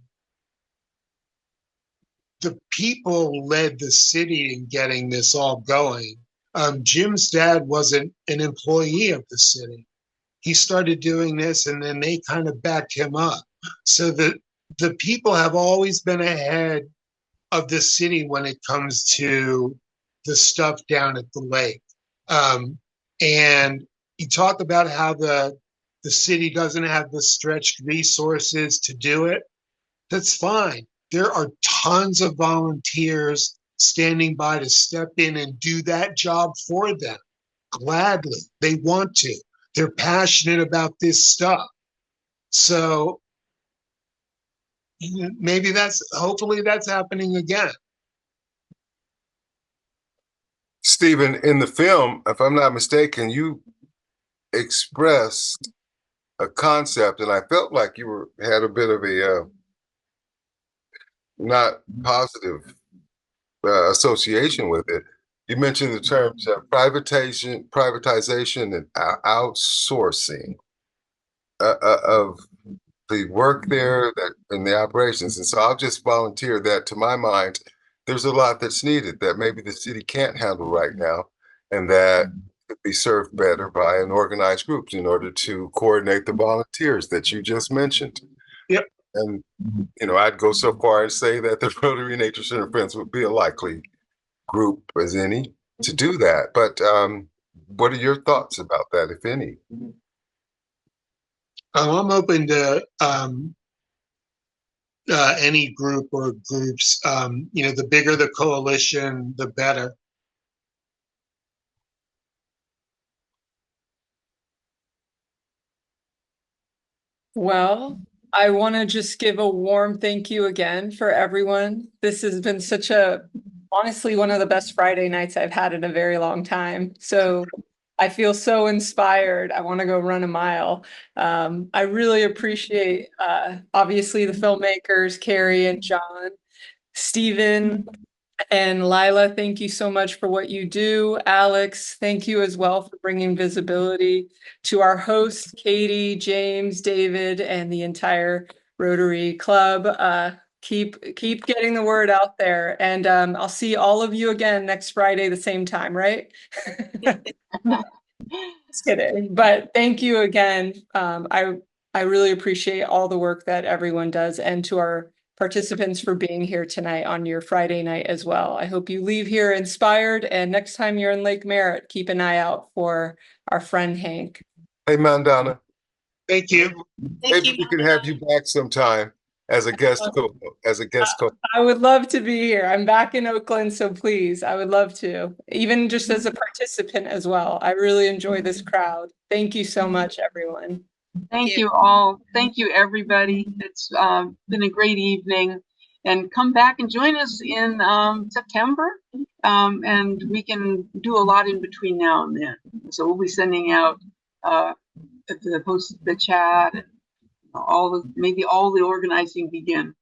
the people led the city in getting this all going. Jim's dad wasn't an employee of the city. He started doing this, and then they kind of backed him up. So the people have always been ahead of the city when it comes to the stuff down at the lake. And you talk about how the city doesn't have the stretched resources to do it. That's fine. There are tons of volunteers standing by to step in and do that job for them. Gladly. They want to. They're passionate about this stuff. So maybe hopefully that's happening again. Stephen, in the film, if I'm not mistaken, you expressed a concept, and I felt like you had a bit of a not positive association with it. You mentioned the terms privatization, and outsourcing of the work there and the operations. And so I'll just volunteer that, to my mind, there's a lot that's needed that maybe the city can't handle right now, and that could be served better by an organized group in order to coordinate the volunteers that you just mentioned. Yep. And, I'd go so far as say that the Rotary Nature Center Friends would be a likely group as any to do that. But what are your thoughts about that, if any? I'm open to any group or groups. The bigger the coalition, the better. Well, I want to just give a warm thank you again for everyone. This has been honestly, one of the best Friday nights I've had in a very long time. So I feel so inspired. I want to go run a mile. I really appreciate, obviously, the filmmakers, Kari and John, Stephen, and Lila. Thank you so much for what you do. Alex, thank you as well for bringing visibility to our hosts, Katie, James, David, and the entire Rotary Club. Keep getting the word out there, and I'll see all of you again next Friday, the same time, right? Just kidding, but thank you again. I really appreciate all the work that everyone does, and to our participants for being here tonight on your Friday night as well. I hope you leave here inspired, and next time you're in Lake Merritt, keep an eye out for our friend Hank. Hey, Mandana. Thank you. Maybe we can have you back sometime as a guest co. I would love to be here. I'm back in Oakland, so please, I would love to, even just as a participant as well. I really enjoy this crowd. Thank you so much, everyone. Thank you all. Thank you, everybody. It's been a great evening. And come back and join us in September. And we can do a lot in between now and then. So we'll be sending out the chat, and maybe all the organizing begin.